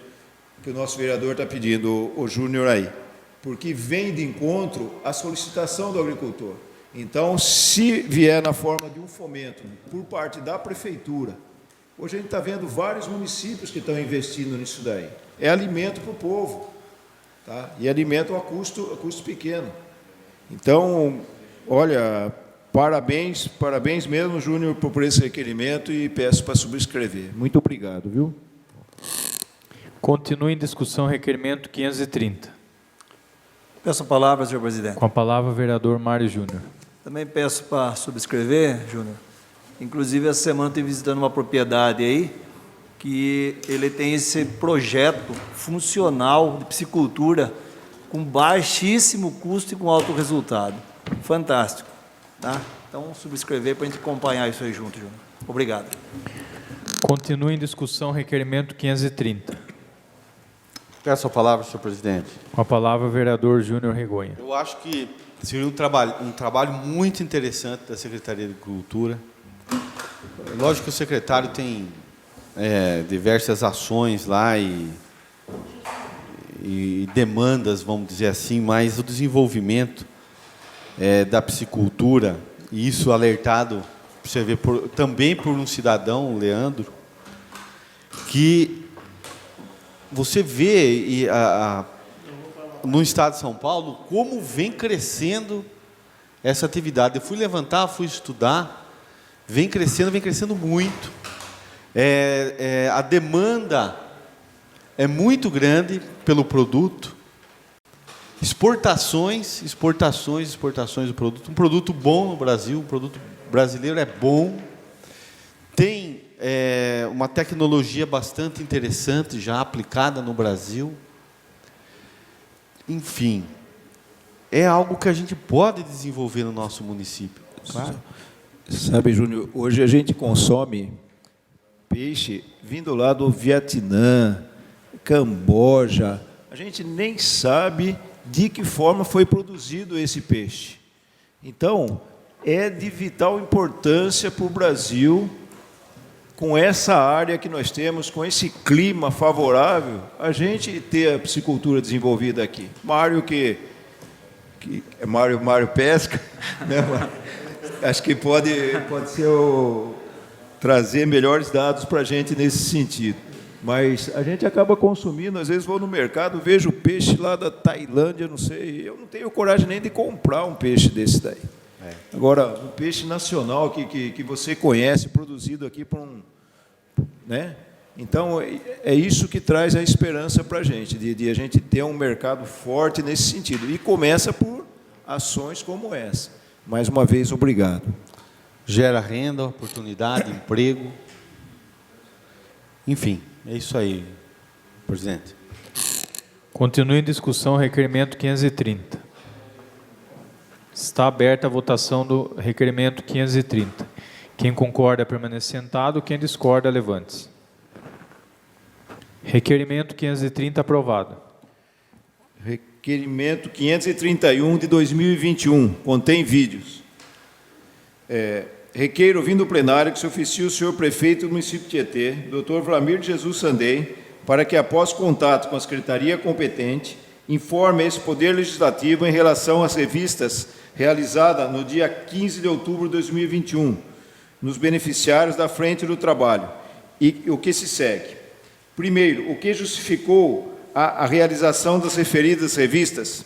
que o nosso vereador está pedindo, o Júnior aí, porque vem de encontro à solicitação do agricultor. Então, se vier na forma de um fomento por parte da prefeitura, hoje a gente está vendo vários municípios que estão investindo nisso daí. É alimento para o povo, tá? E alimento a custo pequeno. Então, olha, parabéns mesmo, Júnior, por esse requerimento e peço para subscrever. Muito obrigado, viu? Continua em discussão o requerimento 530. Peço a palavra, senhor presidente. Com a palavra o vereador Mário Júnior. Também peço para subscrever, Júnior. Inclusive, essa semana eu estive visitando uma propriedade aí, que ele tem esse projeto funcional de piscicultura com baixíssimo custo e com alto resultado. Fantástico. Tá? Então, subscrever para a gente acompanhar isso aí junto, Júnior. Obrigado. Continua em discussão o requerimento 530. Peço a palavra, senhor presidente. Com a palavra o vereador Júnior Rigonha. Eu acho que seria um trabalho muito interessante da Secretaria de Agricultura. Lógico que o secretário tem diversas ações lá e demandas, vamos dizer assim, mas o desenvolvimento da piscicultura, e isso alertado, você vê, também por um cidadão, Leandro, que você vê no estado de São Paulo como vem crescendo essa atividade. Eu fui levantar, fui estudar, vem crescendo muito. A demanda é muito grande pelo produto. Exportações do produto. Um produto bom no Brasil, um produto brasileiro é bom. Tem uma tecnologia bastante interessante já aplicada no Brasil. Enfim, é algo que a gente pode desenvolver no nosso município. Claro. Sabe, Júnior, hoje a gente consome peixe vindo lá do Vietnã, Camboja. A gente nem sabe de que forma foi produzido esse peixe. Então, é de vital importância para o Brasil com essa área que nós temos, com esse clima favorável, a gente ter a piscicultura desenvolvida aqui. Mário é Mário Pesca, né? Acho que pode ser trazer melhores dados para a gente nesse sentido. Mas a gente acaba consumindo, às vezes vou no mercado, vejo peixe lá da Tailândia, não sei, eu não tenho coragem nem de comprar um peixe desse daí. Agora, um peixe nacional que você conhece, produzido aqui por né? Então, é isso que traz a esperança para a gente, de a gente ter um mercado forte nesse sentido. E começa por ações como essa. Mais uma vez, obrigado. Gera renda, oportunidade, emprego. Enfim, é isso aí, presidente. Continue em discussão, requerimento 530. Está aberta a votação do requerimento 530. Quem concorda, permanece sentado. Quem discorda, levante-se. Requerimento 530 aprovado. Requerimento 531 de 2021, contém vídeos. Requeiro, ouvindo o plenário, que se oficie o senhor prefeito do município de Tietê, Dr. Vlamir de Jesus Sandei, para que, após contato com a secretaria competente, informe esse Poder Legislativo em relação às revistas realizadas no dia 15 de outubro de 2021, nos beneficiários da Frente do Trabalho, e o que se segue. Primeiro, o que justificou a realização das referidas revistas?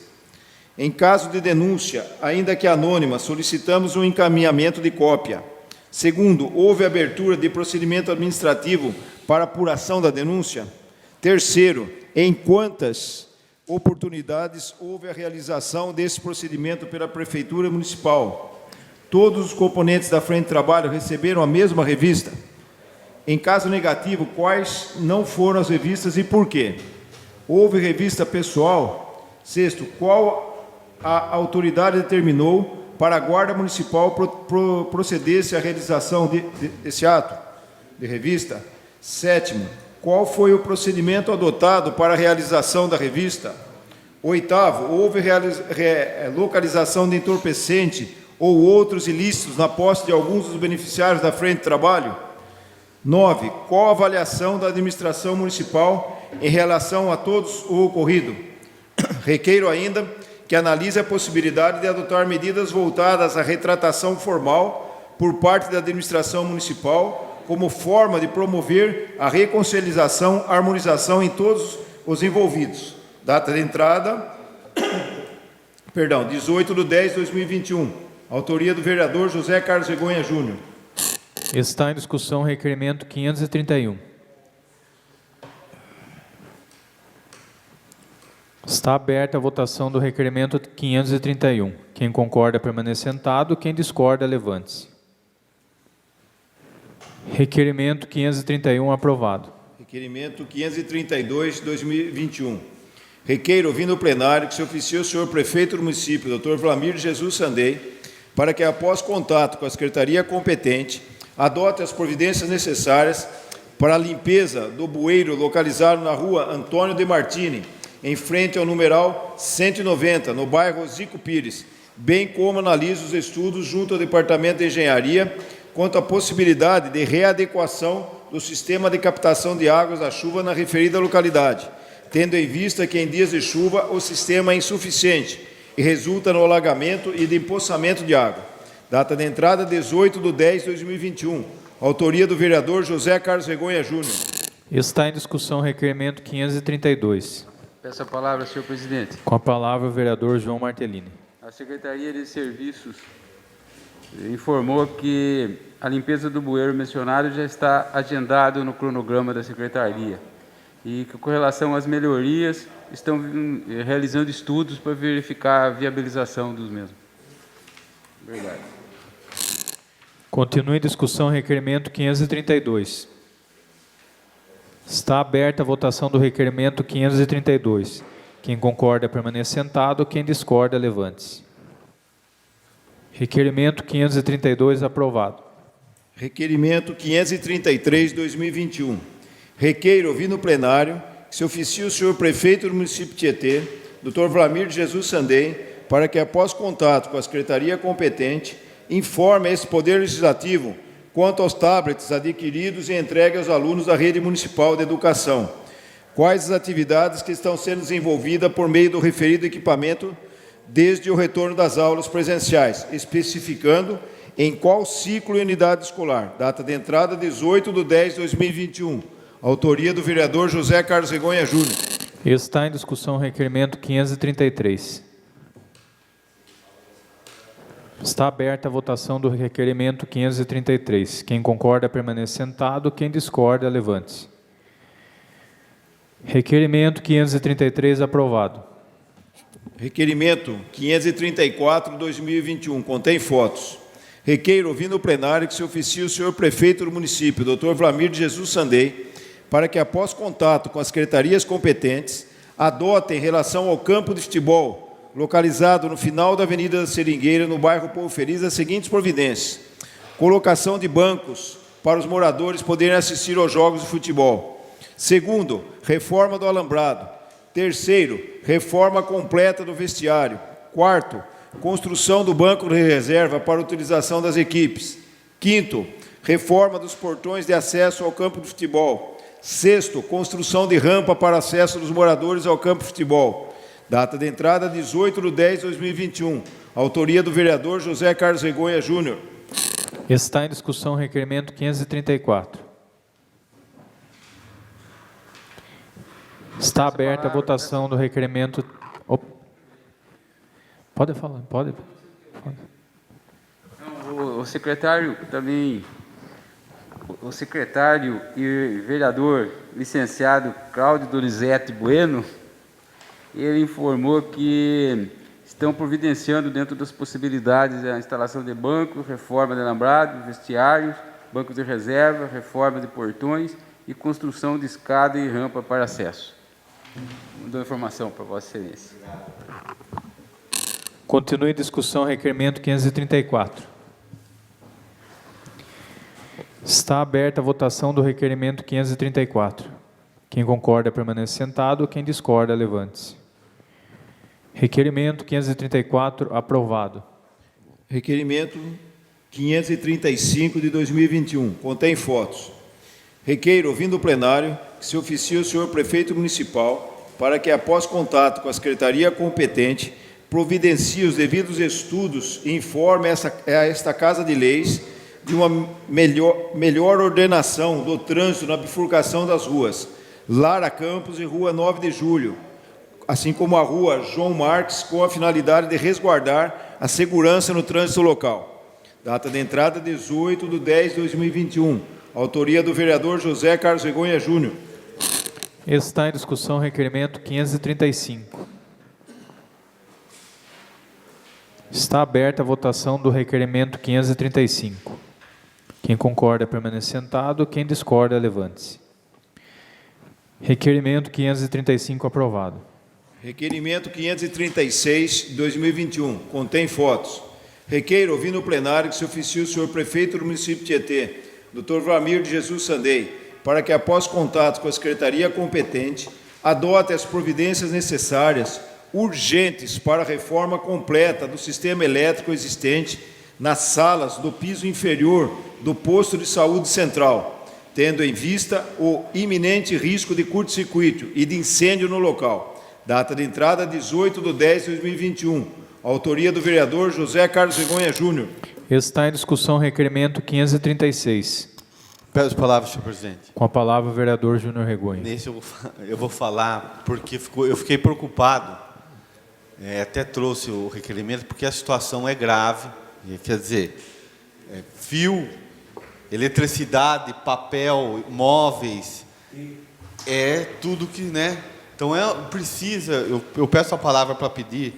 Em caso de denúncia, ainda que anônima, solicitamos um encaminhamento de cópia. Segundo, houve abertura de procedimento administrativo para apuração da denúncia? Terceiro, em quantas oportunidades houve a realização desse procedimento pela Prefeitura Municipal? Todos os componentes da Frente de Trabalho receberam a mesma revista? Em caso negativo, quais não foram as revistas e por quê? Houve revista pessoal? Sexto, qual a autoridade determinou para a Guarda Municipal procedesse à realização desse ato de revista? Sétimo, qual foi o procedimento adotado para a realização da revista? Oitavo, houve localização de entorpecente ou outros ilícitos na posse de alguns dos beneficiários da Frente de Trabalho? 9. Qual a avaliação da administração municipal em relação a todos o ocorrido? Requeiro ainda que analise a possibilidade de adotar medidas voltadas à retratação formal por parte da administração municipal como forma de promover a reconciliação, harmonização em todos os envolvidos. Data de entrada, 18/10/2021. Autoria do vereador José Carlos Regonha Júnior. Está em discussão o requerimento 531. Está aberta a votação do requerimento 531. Quem concorda, permanece sentado. Quem discorda, levante-se. Requerimento 531 aprovado. Requerimento 532 de 2021. Requeiro, ouvindo o plenário, que se oficie o senhor prefeito do município, Dr. Vlamir de Jesus Sandei, para que, após contato com a secretaria competente, adote as providências necessárias para a limpeza do bueiro localizado na rua Antônio de Martini, em frente ao numeral 190, no bairro Zico Pires, bem como analise os estudos junto ao Departamento de Engenharia quanto à possibilidade de readequação do sistema de captação de águas da chuva na referida localidade, tendo em vista que em dias de chuva o sistema é insuficiente e resulta no alagamento e de empoçamento de água. Data de entrada, 18/10/2021. Autoria do vereador José Carlos Regonha Júnior. Está em discussão o requerimento 532. Peço a palavra, senhor presidente. Com a palavra o vereador João Martellini. A Secretaria de Serviços informou que a limpeza do bueiro mencionado já está agendado no cronograma da Secretaria e que, com relação às melhorias, estão realizando estudos para verificar a viabilização dos mesmos. Obrigado. Continue em discussão o requerimento 532. Está aberta a votação do requerimento 532. Quem concorda, permaneça sentado. Quem discorda, levante-se. Requerimento 532 aprovado. Requerimento 533 de 2021. Requeiro, ouvindo o plenário, que se oficie o senhor prefeito do município de Tietê, Dr. Vlamir de Jesus Sandei, para que, após contato com a secretaria competente, informe a esse Poder Legislativo quanto aos tablets adquiridos e entregues aos alunos da rede municipal de educação. Quais as atividades que estão sendo desenvolvidas por meio do referido equipamento desde o retorno das aulas presenciais, especificando em qual ciclo e unidade escolar. Data de entrada, 18/10/2021. Autoria do vereador José Carlos Regonha Júnior. Está em discussão o requerimento 533. Está aberta a votação do requerimento 533. Quem concorda, permanece sentado. Quem discorda, levante-se. Requerimento 533 aprovado. Requerimento 534/2021. Contém fotos. Requeiro, ouvindo o plenário, que se oficie o senhor prefeito do município, Dr. Vlamir de Jesus Sandei, para que, após contato com as secretarias competentes, adote em relação ao campo de futebol, localizado no final da Avenida da Seringueira, no bairro Povo Feliz, as seguintes providências: colocação de bancos para os moradores poderem assistir aos jogos de futebol. Segundo, reforma do alambrado. Terceiro, reforma completa do vestiário. Quarto, construção do banco de reserva para utilização das equipes. Quinto, reforma dos portões de acesso ao campo de futebol. Sexto, construção de rampa para acesso dos moradores ao campo de futebol. Data de entrada, 18/10/2021. Autoria do vereador José Carlos Regonha Júnior. Está em discussão o requerimento 534. Está aberta a votação do requerimento... Pode falar, pode. O secretário também, o secretário e vereador licenciado Cláudio Donizete Bueno, ele informou que estão providenciando dentro das possibilidades a instalação de bancos, reforma de alambrado, vestiários, bancos de reserva, reforma de portões e construção de escada e rampa para acesso. Dou informação para Vossa Excelência. Continue em discussão o requerimento 534. Está aberta a votação do requerimento 534. Quem concorda, permanece sentado. Quem discorda, levante-se. Requerimento 534, aprovado. Requerimento 535 de 2021. Contém fotos. Requeiro, ouvindo o plenário, que se oficie o senhor prefeito municipal para que, após contato com a secretaria competente, providencie os devidos estudos e informe a esta Casa de Leis de uma melhor ordenação do trânsito na bifurcação das ruas Lara Campos e Rua 9 de Julho, assim como a Rua João Marques, com a finalidade de resguardar a segurança no trânsito local. Data de entrada, 18/10/2021. Autoria do vereador José Carlos Regonha Júnior. Está em discussão o requerimento 535. Está aberta a votação do requerimento 535. Quem concorda, permanece sentado. Quem discorda, levante-se. Requerimento 535 aprovado. Requerimento 536, 2021. Contém fotos. Requeiro, ouvindo o plenário, que se oficie o senhor prefeito do município de Tietê, Dr. Vlamir de Jesus Sandei, para que, após contato com a secretaria competente, adote as providências necessárias, urgentes, para a reforma completa do sistema elétrico existente nas salas do piso inferior do posto de saúde central, tendo em vista o iminente risco de curto-circuito e de incêndio no local. Data de entrada, 18/10/2021. Autoria do vereador José Carlos Regonha Júnior. Está em discussão o requerimento 536. Peço as palavras, senhor presidente. Com a palavra o vereador Júnior Regonha. Nesse eu vou falar porque eu fiquei preocupado. Até trouxe o requerimento porque a situação é grave. Quer dizer, fio, eletricidade, papel, móveis, é tudo que, né? Então precisa. Eu peço a palavra para pedir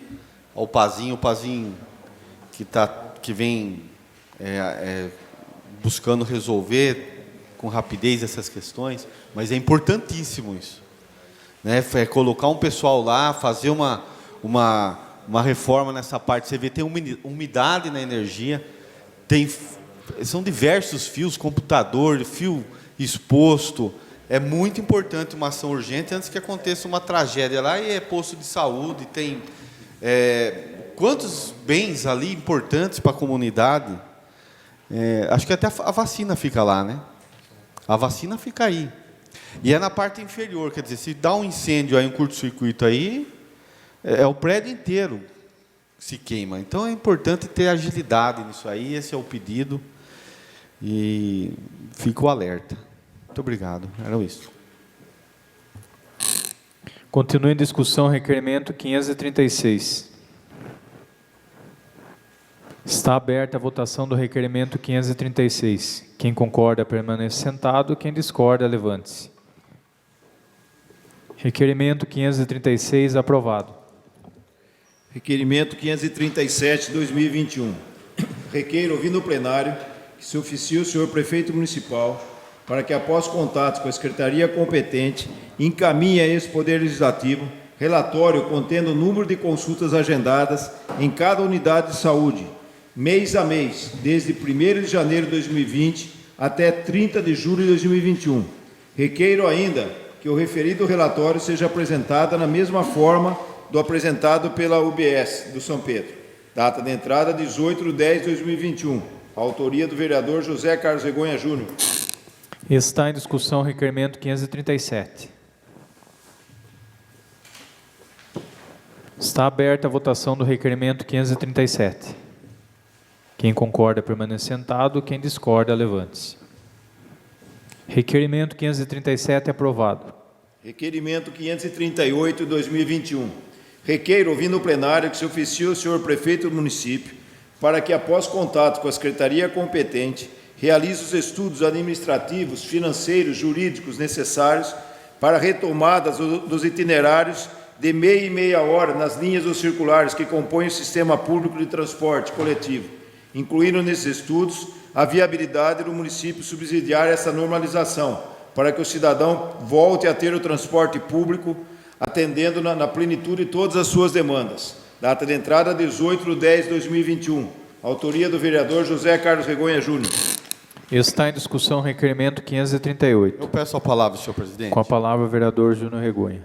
ao Pazinho, que vem buscando resolver com rapidez essas questões, mas é importantíssimo isso, né? Colocar um pessoal lá, fazer uma reforma nessa parte. Você vê, tem umidade na energia, são diversos fios, computador, fio exposto. É muito importante uma ação urgente antes que aconteça uma tragédia lá. E é posto de saúde, tem quantos bens ali importantes para a comunidade. Acho que até a vacina fica lá, né? A vacina fica aí. E é na parte inferior, quer dizer, se dá um incêndio aí, um curto-circuito aí, é o prédio inteiro que se queima. Então é importante ter agilidade nisso aí, esse é o pedido. E fica o alerta. Muito obrigado. Era isso. Continua em discussão o requerimento 536. Está aberta a votação do requerimento 536. Quem concorda, permaneça sentado. Quem discorda, levante-se. Requerimento 536, aprovado. Requerimento 537, 2021. Requeiro, ouvindo o plenário, que se oficie o senhor prefeito municipal para que, após contatos com a secretaria competente, encaminhe a esse Poder Legislativo relatório contendo o número de consultas agendadas em cada unidade de saúde, mês a mês, desde 1º de janeiro de 2020 até 30 de julho de 2021. Requeiro ainda que o referido relatório seja apresentado na mesma forma do apresentado pela UBS do São Pedro. Data de entrada 18/10/2021. Autoria do vereador José Carlos Regonha Júnior. Está em discussão o requerimento 537. Está aberta a votação do requerimento 537. Quem concorda, permaneça sentado. Quem discorda, levante-se. Requerimento 537 aprovado. Requerimento 538, 2021. Requeiro, ouvindo o plenário, que se oficie o senhor prefeito do município para que, após contato com a secretaria competente, realize os estudos administrativos, financeiros, jurídicos necessários para a retomada dos itinerários de meia e meia hora nas linhas ou circulares que compõem o sistema público de transporte coletivo, incluindo nesses estudos a viabilidade do município subsidiar essa normalização, para que o cidadão volte a ter o transporte público, atendendo na plenitude todas as suas demandas. Data de entrada 18/10/2021. Autoria do vereador José Carlos Regonha Júnior. Está em discussão o requerimento 538. Eu peço a palavra, senhor presidente. Com a palavra o vereador Júnior Regonha.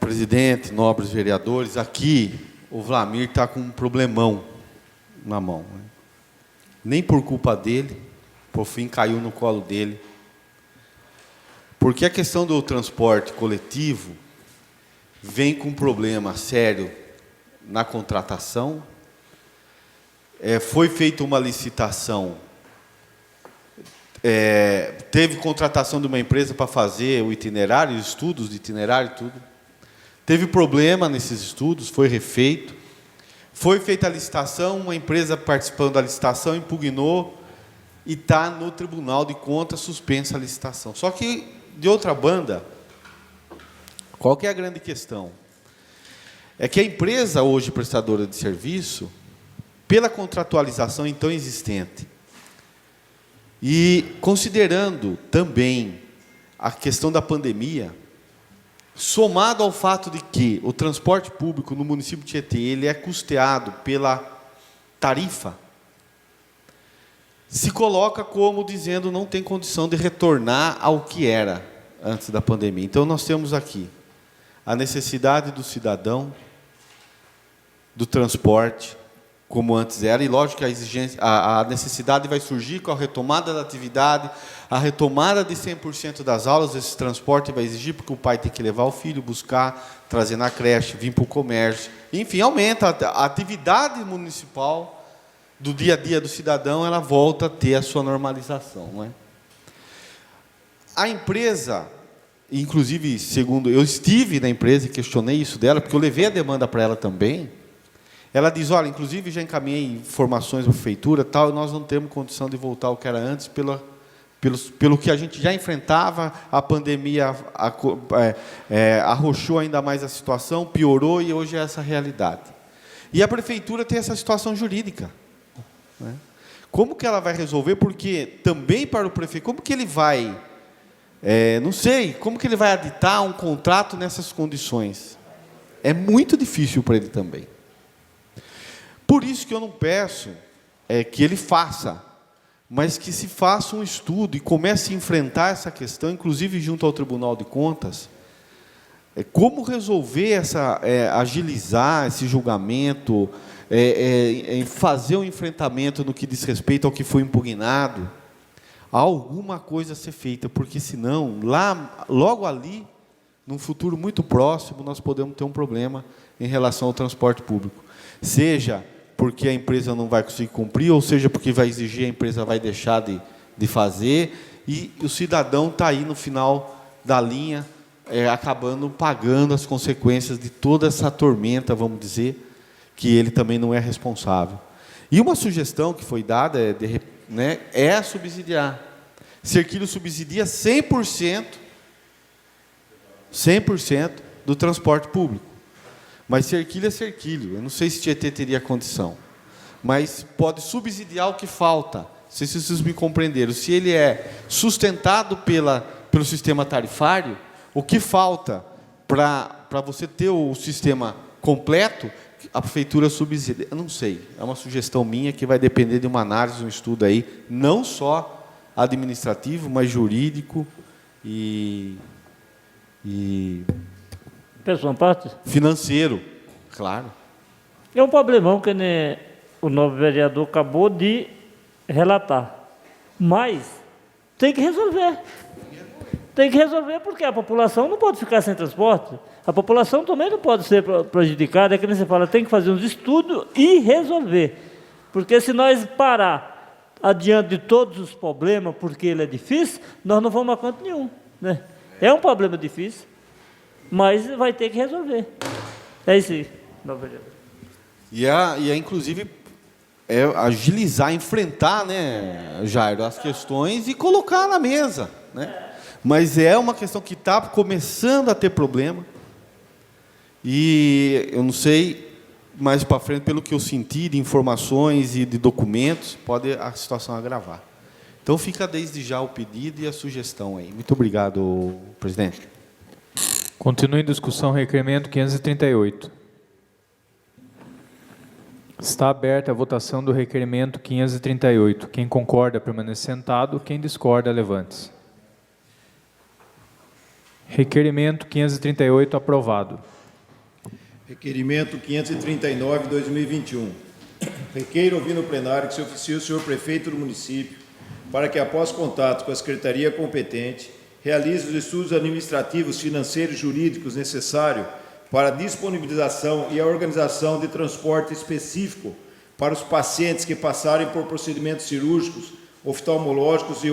Presidente, nobres vereadores, aqui o Vlamir está com um problemão na mão. Né? Nem por culpa dele, por fim caiu no colo dele. Porque a questão do transporte coletivo vem com um problema sério na contratação. Foi feita uma licitação, teve contratação de uma empresa para fazer o itinerário, estudos de itinerário e tudo. Teve problema nesses estudos, foi refeito. Foi feita a licitação, uma empresa participando da licitação impugnou e está no Tribunal de Contas suspensa a licitação. Só que, de outra banda, qual que é a grande questão? É que a empresa hoje prestadora de serviço, pela contratualização então existente, e considerando também a questão da pandemia, somado ao fato de que o transporte público no município de Tietê ele é custeado pela tarifa, se coloca como dizendo não tem condição de retornar ao que era antes da pandemia. Então nós temos aqui a necessidade do cidadão, do transporte, como antes era, e lógico que a exigência, a necessidade vai surgir com a retomada da atividade, a retomada de 100% das aulas, esse transporte vai exigir, porque o pai tem que levar o filho, buscar, trazer na creche, vir para o comércio, enfim, aumenta a atividade municipal do dia a dia do cidadão, ela volta a ter a sua normalização. Não é? A empresa, inclusive, segundo, eu estive na empresa e questionei isso dela, porque eu levei a demanda para ela também. Ela diz, olha, inclusive já encaminhei informações da prefeitura, tal, e nós não temos condição de voltar ao que era antes, pelo que a gente já enfrentava, a pandemia arrochou ainda mais a situação, piorou, e hoje é essa realidade. E a prefeitura tem essa situação jurídica. Né? Como que ela vai resolver? Porque também para o prefeito, como que ele vai, não sei, como que ele vai aditar um contrato nessas condições? É muito difícil para ele também. Por isso que eu não peço que ele faça, mas que se faça um estudo e comece a enfrentar essa questão, inclusive junto ao Tribunal de Contas, como resolver agilizar esse julgamento, em fazer um enfrentamento no que diz respeito ao que foi impugnado, há alguma coisa a ser feita, porque senão, logo ali, num futuro muito próximo, nós podemos ter um problema em relação ao transporte público. Seja porque a empresa não vai conseguir cumprir, ou seja porque vai exigir, a empresa vai deixar de fazer, e o cidadão está aí no final da linha, acabando pagando as consequências de toda essa tormenta, vamos dizer, que ele também não é responsável. E uma sugestão que foi dada é subsidiar. Cerquilho subsidia 100% do transporte público. Mas Cerquilho é Cerquilho. Eu não sei se Tietê teria condição. Mas pode subsidiar o que falta. Não sei se vocês me compreenderam. Se ele é sustentado pelo sistema tarifário, o que falta para você ter o sistema completo, a prefeitura subsidia. Eu não sei. É uma sugestão minha que vai depender de uma análise, um estudo aí, não só administrativo, mas jurídico e Pessoal, parte? financeiro, claro. É um problemão que o novo vereador acabou de relatar. Mas tem que resolver. Tem que resolver porque a população não pode ficar sem transporte. A população também não pode ser prejudicada. É que nem você fala, tem que fazer uns estudos e resolver. Porque se nós parar adiante de todos os problemas, porque ele é difícil, nós não vamos a canto nenhum, né? É um problema difícil, mas vai ter que resolver. É isso aí, não, vereador. E inclusive, agilizar, enfrentar, né, Jairo, as questões e colocar na mesa, né? Mas é uma questão que está começando a ter problema. E eu não sei, mais para frente, pelo que eu senti de informações e de documentos, pode a situação agravar. Então, fica desde já o pedido e a sugestão aí. Muito obrigado, presidente. Continua em discussão o requerimento 538. Está aberta a votação do requerimento 538. Quem concorda, permanece sentado. Quem discorda, levante-se. Requerimento 538 aprovado. Requerimento 539, 2021. Requeiro ouvir no plenário que se oficie o senhor prefeito do município para que, após contato com a secretaria competente, realize os estudos administrativos, financeiros e jurídicos necessários para a disponibilização e a organização de transporte específico para os pacientes que passarem por procedimentos cirúrgicos, oftalmológicos e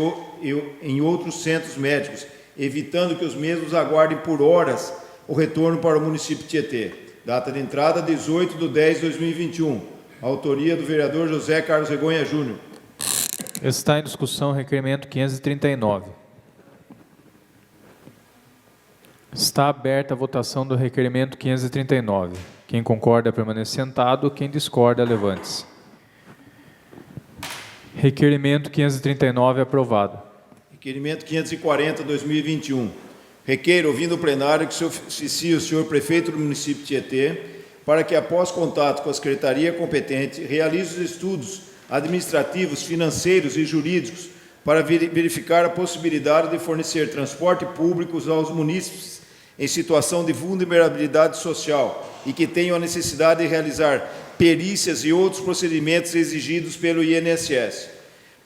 em outros centros médicos, evitando que os mesmos aguardem por horas o retorno para o município de Tietê. Data de entrada, 18/10/2021. Autoria do vereador José Carlos Regonha Júnior. Está em discussão o requerimento 539. Está aberta a votação do requerimento 539. Quem concorda, permanece sentado. Quem discorda, levante-se. Requerimento 539 aprovado. Requerimento 540, 2021. Requeiro, ouvindo o plenário, que se oficie o senhor prefeito do município de Tietê para que, após contato com a secretaria competente, realize os estudos administrativos, financeiros e jurídicos para verificar a possibilidade de fornecer transporte público aos munícipes em situação de vulnerabilidade social e que tenham a necessidade de realizar perícias e outros procedimentos exigidos pelo INSS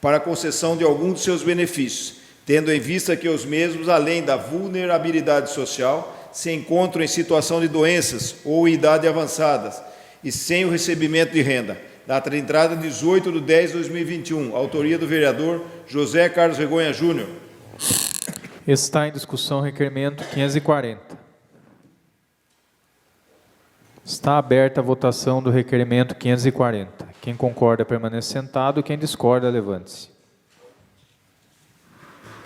para a concessão de algum de seus benefícios, tendo em vista que os mesmos, além da vulnerabilidade social, se encontram em situação de doenças ou idade avançadas e sem o recebimento de renda. Data de entrada, 18/10/2021. Autoria do vereador José Carlos Regonha Júnior. Está em discussão o requerimento 540. Está aberta a votação do requerimento 540. Quem concorda, permanece sentado. Quem discorda, levante-se.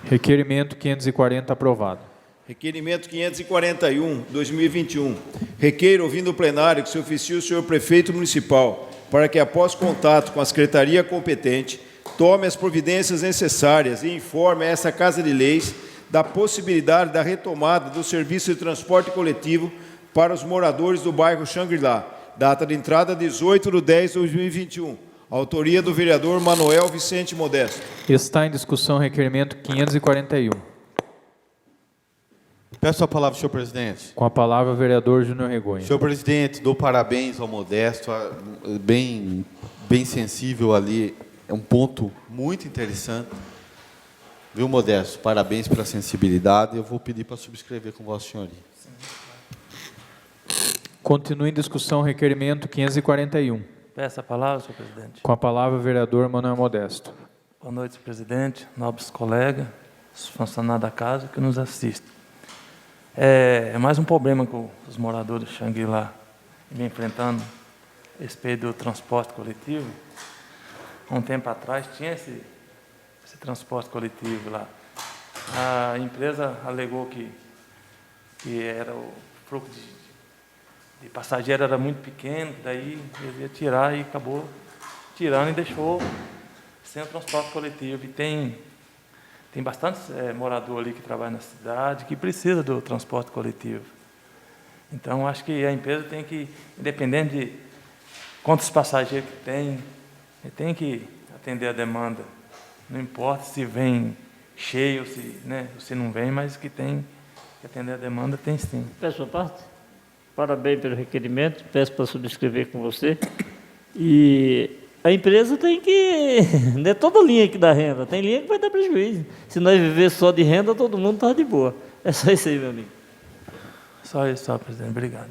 Requerimento 540 aprovado. Requerimento 541, 2021. Requeiro, ouvindo o plenário, que se oficie o senhor prefeito municipal para que, após contato com a secretaria competente, tome as providências necessárias e informe a essa Casa de Leis da possibilidade da retomada do serviço de transporte coletivo para os moradores do bairro Xangri-Lá. Data de entrada, 18/10/2021. Autoria do vereador Manuel Vicente Modesto. Está em discussão o requerimento 541. Peço a palavra, senhor presidente. Com a palavra, o vereador Júnior Regonha. Senhor presidente, dou parabéns ao Modesto, bem sensível ali, é um ponto muito interessante. Viu, Modesto? Parabéns pela sensibilidade. Eu vou pedir para subscrever com Vossa Senhoria. Continua em discussão o requerimento 541. Peço a palavra, senhor presidente. Com a palavra, o vereador Manuel Modesto. Boa noite, senhor presidente, nobres colegas, os funcionários da casa que nos assistem. É mais um problema que os moradores de Xangri-Lá vêm enfrentando a respeito do transporte coletivo. Há um tempo atrás tinha esse transporte coletivo lá. A empresa alegou que era o fluxo de passageiro era muito pequeno, daí ele ia tirar e acabou tirando e deixou sem o transporte coletivo. E tem bastante morador ali que trabalha na cidade que precisa do transporte coletivo. Então, acho que a empresa tem que, independente de quantos passageiros que tem que atender a demanda. Não importa se vem cheio, se não vem, mas que tem que atender a demanda, tem sim. Peço a parte. Parabéns pelo requerimento, peço para subscrever com você. E a empresa tem que... Não é toda linha que dá renda, tem linha que vai dar prejuízo. Se nós viver só de renda, todo mundo está de boa. É só isso aí, meu amigo. Só isso, só, presidente. Obrigado.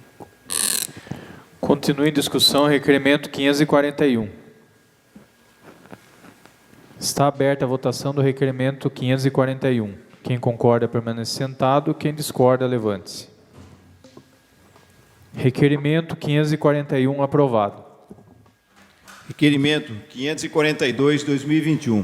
Continua em discussão o requerimento 541. Está aberta a votação do requerimento 541. Quem concorda, permanece sentado. Quem discorda, levante-se. Requerimento 541 aprovado. Requerimento 542/2021.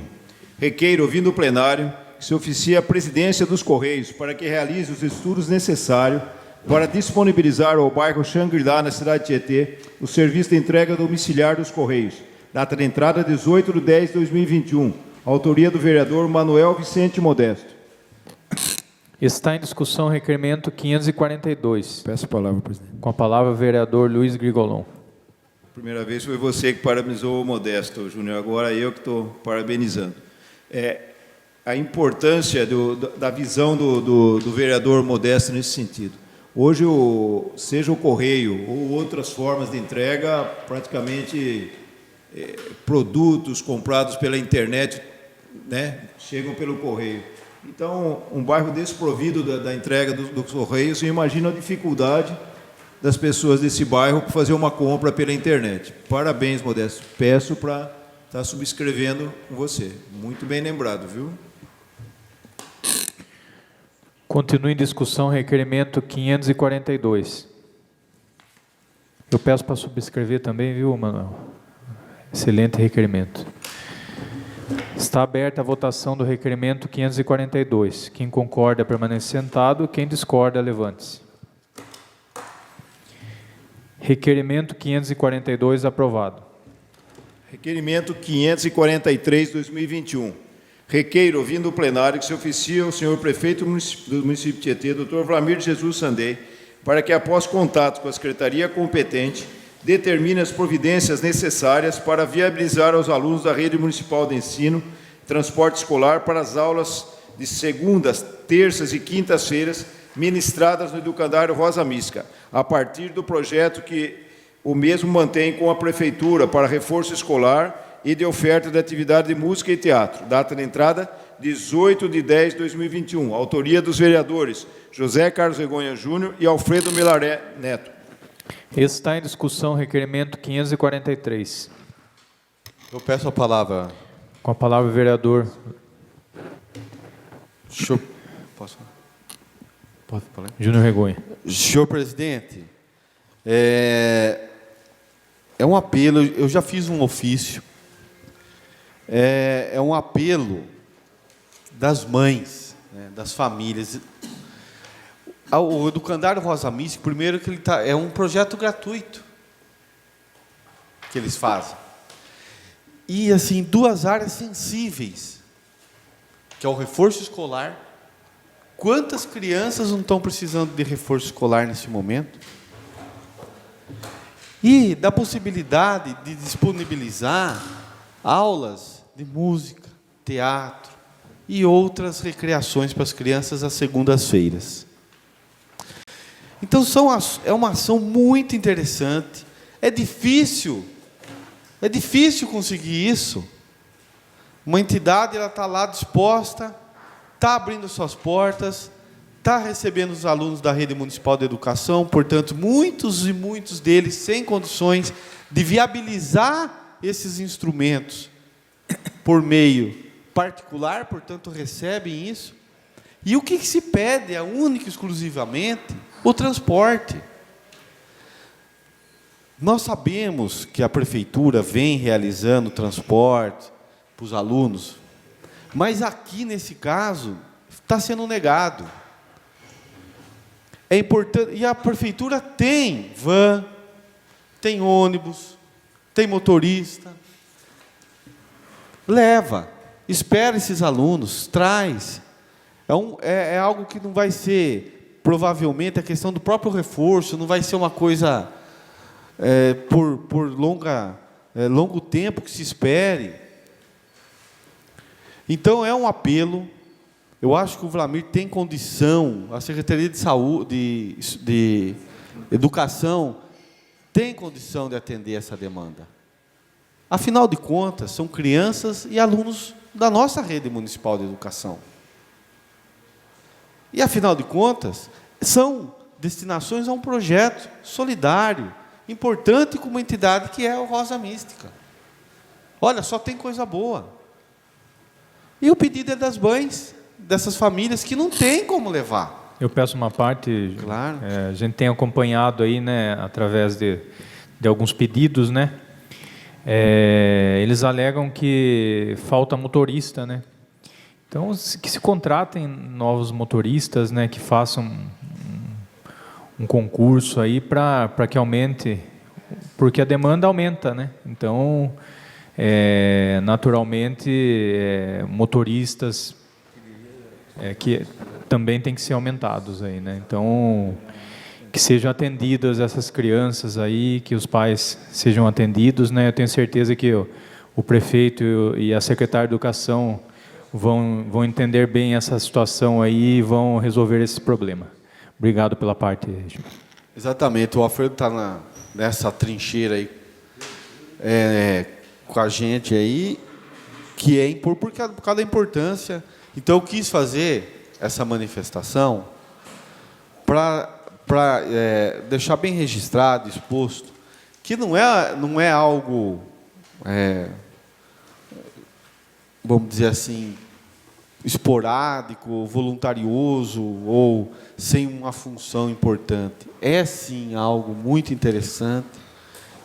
Requeiro, ouvindo o plenário, que se oficie a presidência dos Correios para que realize os estudos necessários para disponibilizar ao bairro Xangri-Lá, na cidade de Tietê, o serviço de entrega domiciliar dos Correios. Data de entrada 18/10/2021. Autoria do vereador Manuel Vicente Modesto. Está em discussão o requerimento 542. Peço a palavra, presidente. Com a palavra, o vereador Luiz Grigolon. Primeira vez foi você que parabenizou o Modesto, Júnior. Agora eu que estou parabenizando. A importância da visão do vereador Modesto nesse sentido. Hoje, seja o correio ou outras formas de entrega, praticamente produtos comprados pela internet, chegam pelo correio. Então, um bairro desprovido da entrega dos correios, eu imagino a dificuldade das pessoas desse bairro para fazer uma compra pela internet. Parabéns, Modesto. Peço para estar subscrevendo com você. Muito bem lembrado, viu? Continua em discussão o requerimento 542. Eu peço para subscrever também, viu, Manuel? Excelente requerimento. Está aberta a votação do requerimento 542. Quem concorda, permanece sentado. Quem discorda, levante-se. Requerimento 542 aprovado. Requerimento 543/2021. Requeiro, ouvindo o plenário, que se oficie ao senhor prefeito do município de Tietê, Dr. Vlamir Jesus Sandei, para que, após contato com a secretaria competente, determine as providências necessárias para viabilizar aos alunos da rede municipal de ensino transporte escolar para as aulas de segundas, terças e quintas-feiras ministradas no educandário Rosa Mística, a partir do projeto que o mesmo mantém com a Prefeitura para reforço escolar e de oferta de atividade de música e teatro. Data de entrada, 18/10/2021. Autoria dos vereadores José Carlos Regonha Júnior e Alfredo Melaré Neto. Está em discussão o requerimento 543. Eu peço a palavra. Com a palavra, o vereador. Posso falar? Júnior Regonha. Senhor presidente, é um apelo, eu já fiz um ofício, é um apelo das mães, das famílias. O educandário Rosa Mística, primeiro que é um projeto gratuito que eles fazem. E, assim, duas áreas sensíveis, que é o reforço escolar. Quantas crianças não estão precisando de reforço escolar nesse momento? E da possibilidade de disponibilizar aulas de música, teatro e outras recreações para as crianças às segundas-feiras. Então é uma ação muito interessante. É difícil conseguir isso. Uma entidade, ela está lá disposta, está abrindo suas portas, está recebendo os alunos da rede municipal de educação, portanto, muitos e muitos deles sem condições de viabilizar esses instrumentos por meio particular, portanto, recebem isso. E o que se pede é única e exclusivamente o transporte. Nós sabemos que a prefeitura vem realizando transporte para os alunos, mas aqui, nesse caso, está sendo negado. É importante, e a prefeitura tem van, tem ônibus, tem motorista. Leva, espera esses alunos, traz. É algo que não vai ser, provavelmente, a questão do próprio reforço, não vai ser uma coisa por longo tempo que se espere. Então, é um apelo. Eu acho que o Vlamir tem condição, a Secretaria de Saúde, de Educação, tem condição de atender essa demanda. Afinal de contas, são crianças e alunos da nossa rede municipal de educação. E, afinal de contas, são destinações a um projeto solidário, importante como entidade que é o Rosa Mística. Olha, só tem coisa boa. E o pedido é das mães, dessas famílias que não têm como levar. Eu peço uma parte, claro. A gente tem acompanhado aí, né, através de alguns pedidos, né? Eles alegam que falta motorista, né? Então, que se contratem novos motoristas, né, que façam um concurso aí para que aumente, porque a demanda aumenta, né? Então, naturalmente, motoristas que também tem que ser aumentados aí, né? Então, que sejam atendidas essas crianças aí, que os pais sejam atendidos, né? Eu tenho certeza que o prefeito e a secretária de Educação vão entender bem essa situação aí e vão resolver esse problema. Obrigado pela parte, Regina. Exatamente, o Alfredo está nessa trincheira aí com a gente aí, que é por causa da importância. Então, eu quis fazer essa manifestação para deixar bem registrado, exposto, que não é algo, vamos dizer assim, esporádico, voluntarioso ou sem uma função importante. É, sim, algo muito interessante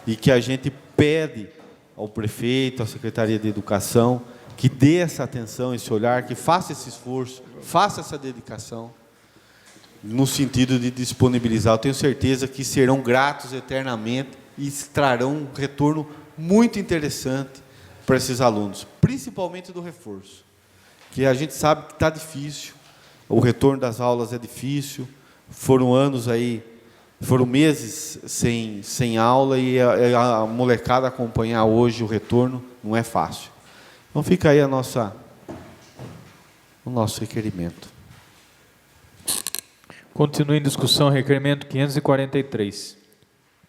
e que a gente pede ao prefeito, à Secretaria de Educação, que dê essa atenção, esse olhar, que faça esse esforço, faça essa dedicação, no sentido de disponibilizar. Eu tenho certeza que serão gratos eternamente e trarão um retorno muito interessante para esses alunos, principalmente do reforço, que a gente sabe que está difícil, o retorno das aulas é difícil, foram meses sem aula e a molecada acompanhar hoje o retorno não é fácil. Então fica aí o nosso requerimento. Continua em discussão o requerimento 543.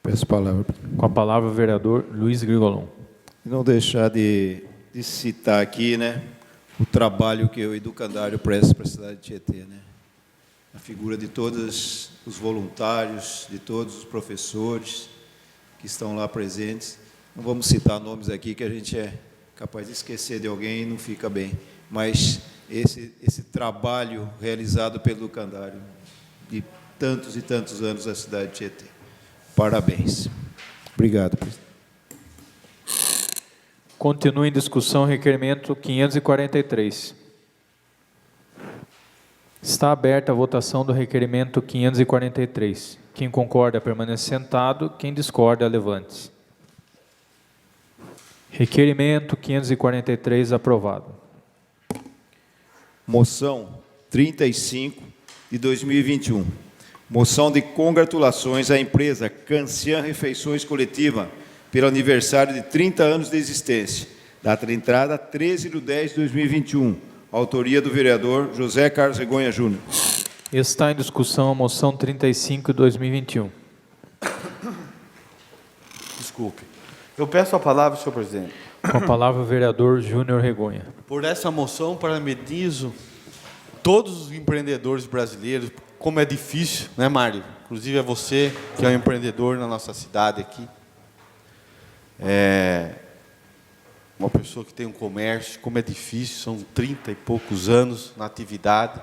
Peço a palavra. Com a palavra o vereador Luiz Grigolon. Não deixar de citar aqui, né, o trabalho que o educandário presta para a cidade de Tietê, né? A figura de todos os voluntários, de todos os professores que estão lá presentes. Não vamos citar nomes aqui, que a gente é capaz de esquecer de alguém e não fica bem. Mas esse trabalho realizado pelo educandário de tantos e tantos anos na cidade de Tietê. Parabéns. Obrigado, presidente. Continua em discussão o requerimento 543. Está aberta a votação do requerimento 543. Quem concorda, permanece sentado. Quem discorda, levante-se. Requerimento 543 aprovado. Moção 35 de 2021. Moção de congratulações à empresa Cancian Refeições Coletiva pelo aniversário de 30 anos de existência. Data de entrada 13/10/2021. Autoria do vereador José Carlos Regonha Júnior. Está em discussão a moção 35 de 2021. Desculpe. Eu peço a palavra, senhor presidente. Com a palavra o vereador Júnior Regonha. Por essa moção, parabenizo todos os empreendedores brasileiros, como é difícil, né, Mário? Inclusive é você, que é um empreendedor na nossa cidade aqui. Uma pessoa que tem um comércio, como é difícil, são 30 e poucos anos na atividade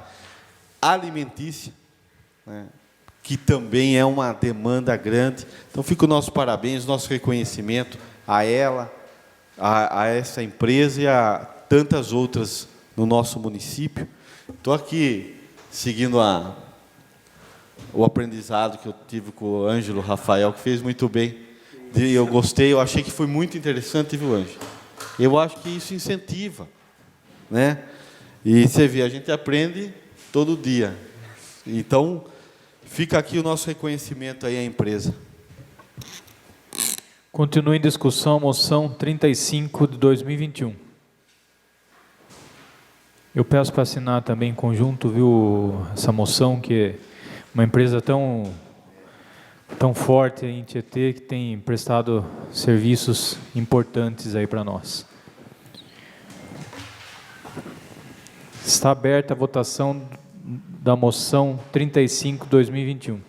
alimentícia, né, que também é uma demanda grande. Então, fica o nosso parabéns, nosso reconhecimento a ela, a essa empresa e a tantas outras no nosso município. Estou aqui seguindo o aprendizado que eu tive com o Ângelo Rafael, que fez muito bem. Eu gostei, eu achei que foi muito interessante, viu, Ângelo? Eu acho que isso incentiva, né? E você vê, a gente aprende todo dia. Então, fica aqui o nosso reconhecimento aí à empresa. Continua em discussão a moção 35 de 2021. Eu peço para assinar também em conjunto, viu, essa moção, que é uma empresa tão forte em Tietê, que tem prestado serviços importantes aí para nós. Está aberta a votação da moção 35 de 2021.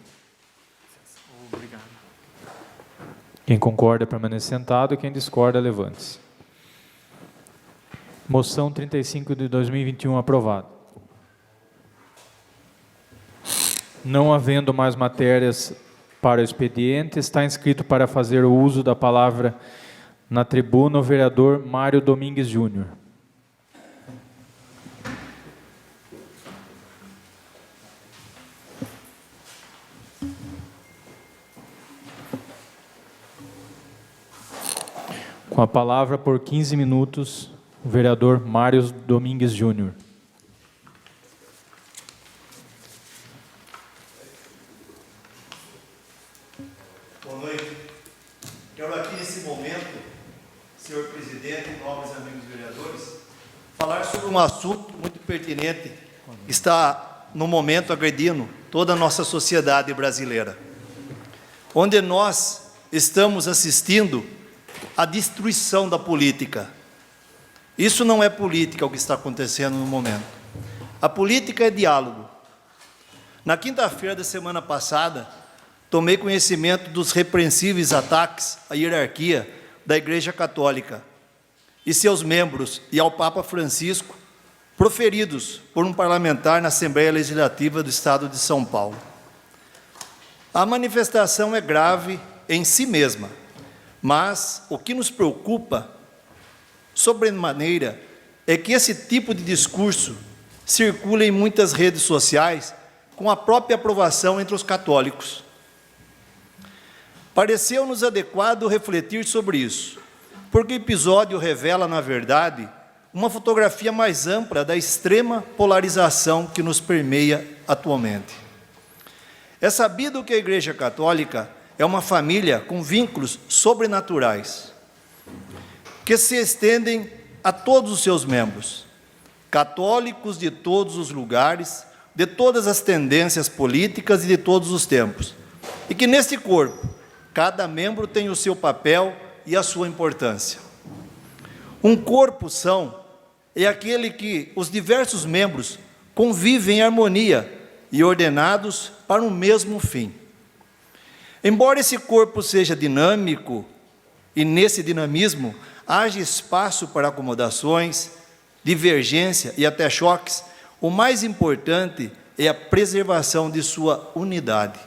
Obrigado. Quem concorda, permanece sentado. Quem discorda, levante-se. Moção 35 de 2021 aprovada. Não havendo mais matérias para o expediente, está inscrito para fazer o uso da palavra na tribuna o vereador Mário Domingues Júnior. Com a palavra por 15 minutos, o vereador Mário Domingues Júnior. Boa noite. Quero aqui nesse momento, senhor presidente, nobres amigos vereadores, falar sobre um assunto muito pertinente que está, no momento, agredindo toda a nossa sociedade brasileira, onde nós estamos assistindo à destruição da política. Isso não é política o que está acontecendo no momento. A política é diálogo. Na quinta-feira da semana passada, tomei conhecimento dos repreensíveis ataques à hierarquia da Igreja Católica e seus membros e ao Papa Francisco, proferidos por um parlamentar na Assembleia Legislativa do Estado de São Paulo. A manifestação é grave em si mesma, mas o que nos preocupa, sobremaneira, é que esse tipo de discurso circula em muitas redes sociais com a própria aprovação entre os católicos. Pareceu-nos adequado refletir sobre isso, porque o episódio revela, na verdade, uma fotografia mais ampla da extrema polarização que nos permeia atualmente. É sabido que a Igreja Católica é uma família com vínculos sobrenaturais, que se estendem a todos os seus membros, católicos de todos os lugares, de todas as tendências políticas e de todos os tempos, e que neste corpo, cada membro tem o seu papel e a sua importância. Um corpo são é aquele que os diversos membros convivem em harmonia e ordenados para um mesmo fim. Embora esse corpo seja dinâmico, e nesse dinamismo haja espaço para acomodações, divergência e até choques, o mais importante é a preservação de sua unidade.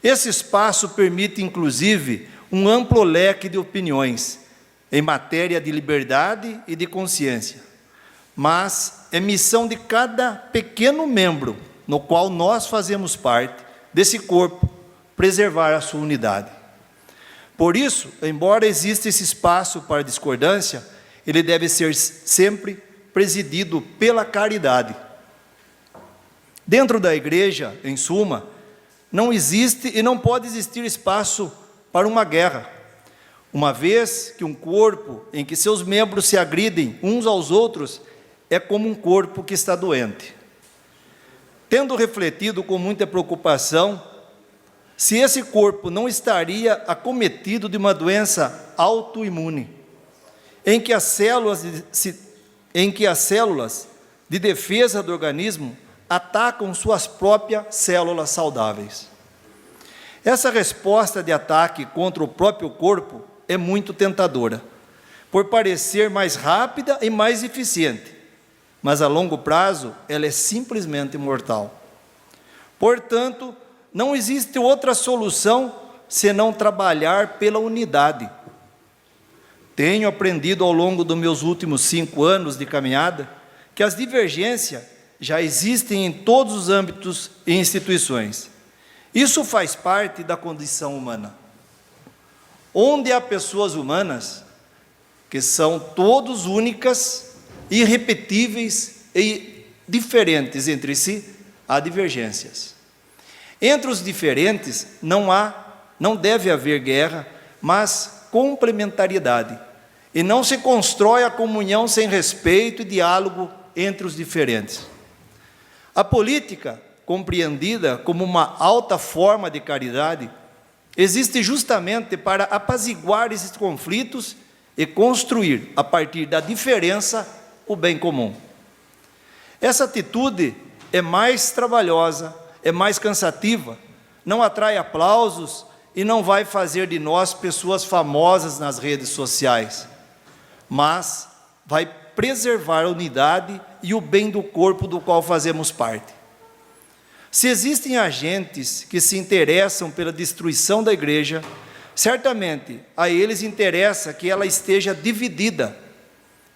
Esse espaço permite, inclusive, um amplo leque de opiniões em matéria de liberdade e de consciência, mas é missão de cada pequeno membro, no qual nós fazemos parte, desse corpo, preservar a sua unidade. Por isso, embora exista esse espaço para discordância, ele deve ser sempre presidido pela caridade. Dentro da igreja, em suma, não existe e não pode existir espaço para uma guerra, uma vez que um corpo em que seus membros se agridem uns aos outros é como um corpo que está doente. tendo refletido com muita preocupação se esse corpo não estaria acometido de uma doença autoimune, em que as células de defesa do organismo atacam suas próprias células saudáveis. Essa resposta de ataque contra o próprio corpo é muito tentadora, por parecer mais rápida e mais eficiente, mas a longo prazo ela é simplesmente mortal. Portanto, não existe outra solução senão trabalhar pela unidade. Tenho aprendido ao longo dos meus últimos 5 anos de caminhada que as divergências já existem em todos os âmbitos e instituições. Isso faz parte da condição humana. Onde há pessoas humanas, que são todos únicas, irrepetíveis e diferentes entre si, há divergências. Entre os diferentes não deve haver guerra, mas complementariedade. E não se constrói a comunhão sem respeito e diálogo entre os diferentes. A política, compreendida como uma alta forma de caridade, existe justamente para apaziguar esses conflitos e construir, a partir da diferença, o bem comum. Essa atitude é mais trabalhosa, é mais cansativa, não atrai aplausos e não vai fazer de nós pessoas famosas nas redes sociais, mas vai preservar a unidade e o bem do corpo do qual fazemos parte. Se existem agentes que se interessam pela destruição da igreja, certamente a eles interessa que ela esteja dividida,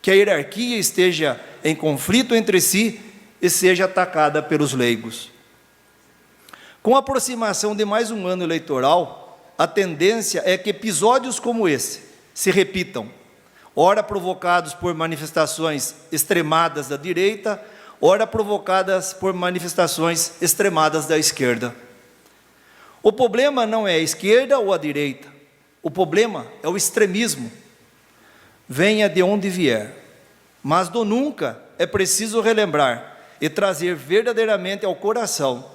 que a hierarquia esteja em conflito entre si e seja atacada pelos leigos. Com a aproximação de mais um ano eleitoral, a tendência é que episódios como esse se repitam, ora provocados por manifestações extremadas da direita, ora provocadas por manifestações extremadas da esquerda. O problema não é a esquerda ou a direita, o problema é o extremismo. Venha de onde vier, mas do nunca é preciso relembrar e trazer verdadeiramente ao coração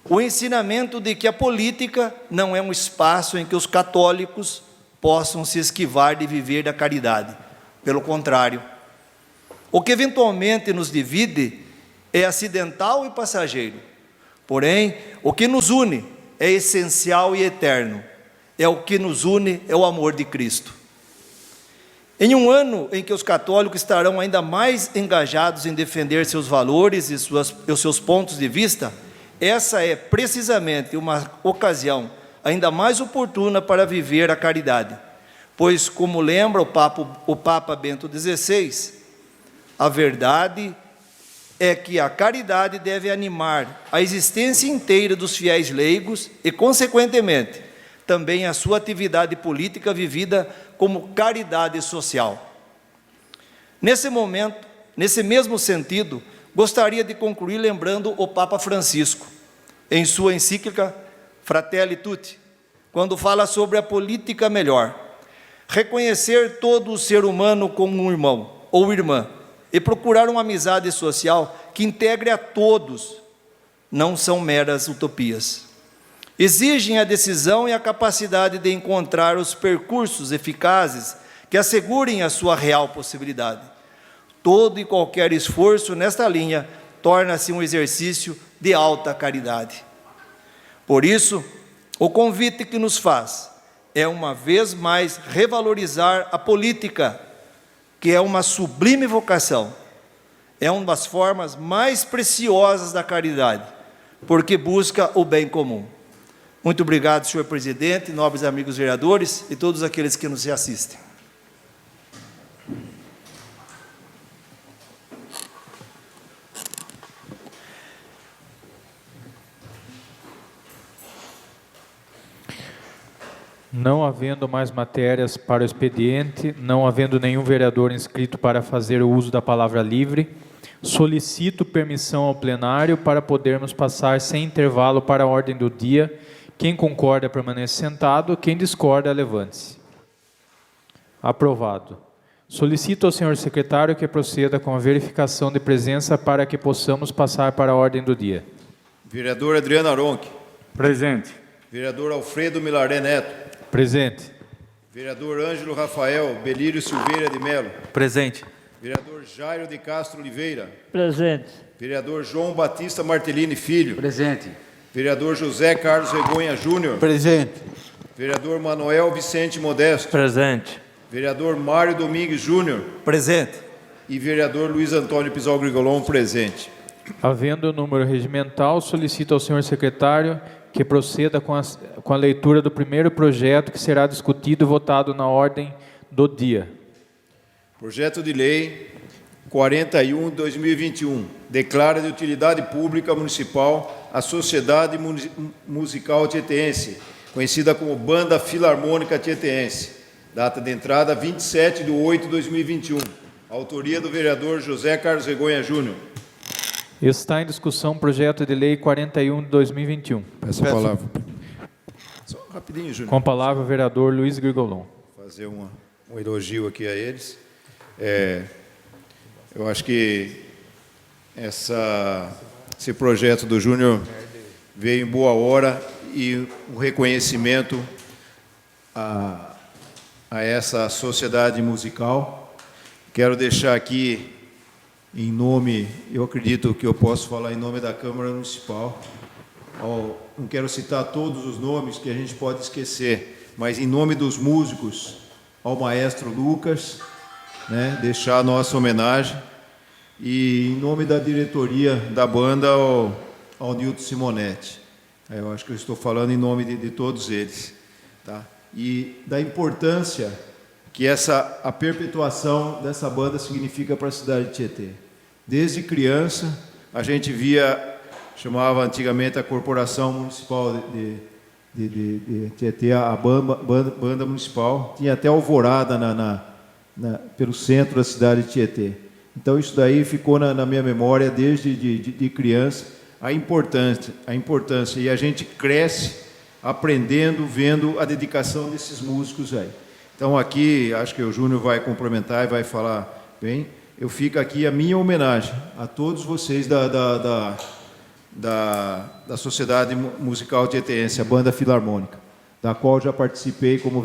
o ensinamento de que a política não é um espaço em que os católicos possam se esquivar de viver da caridade. Pelo contrário, o que eventualmente nos divide é acidental e passageiro. Porém, o que nos une é essencial e eterno. O que nos une é o amor de Cristo. Em um ano em que os católicos estarão ainda mais engajados em defender seus valores e os seus pontos de vista, essa é precisamente uma ocasião ainda mais oportuna para viver a caridade, pois, como lembra o Papa Bento XVI, a verdade é que a caridade deve animar a existência inteira dos fiéis leigos e, consequentemente, também a sua atividade política vivida como caridade social. Nesse momento, nesse mesmo sentido, gostaria de concluir lembrando o Papa Francisco, em sua encíclica Fratelli Tutti, quando fala sobre a política melhor. Reconhecer todo o ser humano como um irmão ou irmã e procurar uma amizade social que integre a todos, não são meras utopias. Exigem a decisão e a capacidade de encontrar os percursos eficazes que assegurem a sua real possibilidade. Todo e qualquer esforço nesta linha torna-se um exercício de alta caridade. Por isso, o convite que nos faz é, uma vez mais, revalorizar a política, que é uma sublime vocação, é uma das formas mais preciosas da caridade, porque busca o bem comum. Muito obrigado, senhor presidente, nobres amigos vereadores e todos aqueles que nos assistem. Não havendo mais matérias para o expediente, não havendo nenhum vereador inscrito para fazer o uso da palavra livre, solicito permissão ao plenário para podermos passar sem intervalo para a ordem do dia. Quem concorda, permanece sentado. Quem discorda, levante-se. Aprovado. Solicito ao senhor secretário que proceda com a verificação de presença para que possamos passar para a ordem do dia. Vereador Adriano Aronchi. Presente. Vereador Alfredo Milaré Neto. Presente. Vereador Ângelo Rafael Belírio Silveira de Melo. Presente. Vereador Jairo de Castro Oliveira. Presente. Vereador João Batista Martellini Filho. Presente. Vereador José Carlos Regonha Júnior. Presente. Vereador Manuel Vicente Modesto. Presente. Vereador Mário Domingues Júnior. Presente. E vereador Luiz Antônio Pizol Grigolon, presente. Havendo o número regimental, solicito ao senhor secretário que proceda com a leitura do primeiro projeto que será discutido e votado na ordem do dia. Projeto de Lei 41 de 2021. Declara de utilidade pública municipal a Sociedade Musical Tietense, conhecida como Banda Filarmônica Tietense. Data de entrada 27 de 8 de 2021. Autoria do vereador José Carlos Regonha Júnior. Está em discussão o projeto de lei 41 de 2021. Peço a palavra. Só rapidinho, Júnior. Com a palavra o vereador Luiz Grigolon. Fazer um elogio aqui a eles. Eu acho que esse projeto do Júnior veio em boa hora e um reconhecimento a essa sociedade musical. Quero deixar aqui, em nome, eu acredito que eu posso falar em nome da Câmara Municipal, não quero citar todos os nomes que a gente pode esquecer, mas em nome dos músicos, ao maestro Lucas, né, deixar a nossa homenagem, e em nome da diretoria da banda, ao Nilton Simonetti. Eu acho que eu estou falando em nome de todos eles. Tá? E da importância que a perpetuação dessa banda significa para a cidade de Tietê. Desde criança, a gente chamava antigamente a Corporação Municipal de Tietê, a banda municipal, tinha até alvorada pelo centro da cidade de Tietê. Então, isso daí ficou na minha memória desde de criança, a importância, e a gente cresce aprendendo, vendo a dedicação desses músicos aí. Então, aqui, acho que o Júnior vai complementar e vai falar bem. Eu fico aqui a minha homenagem a todos vocês da Sociedade Musical Tietense, a Banda Filarmônica, da qual já participei como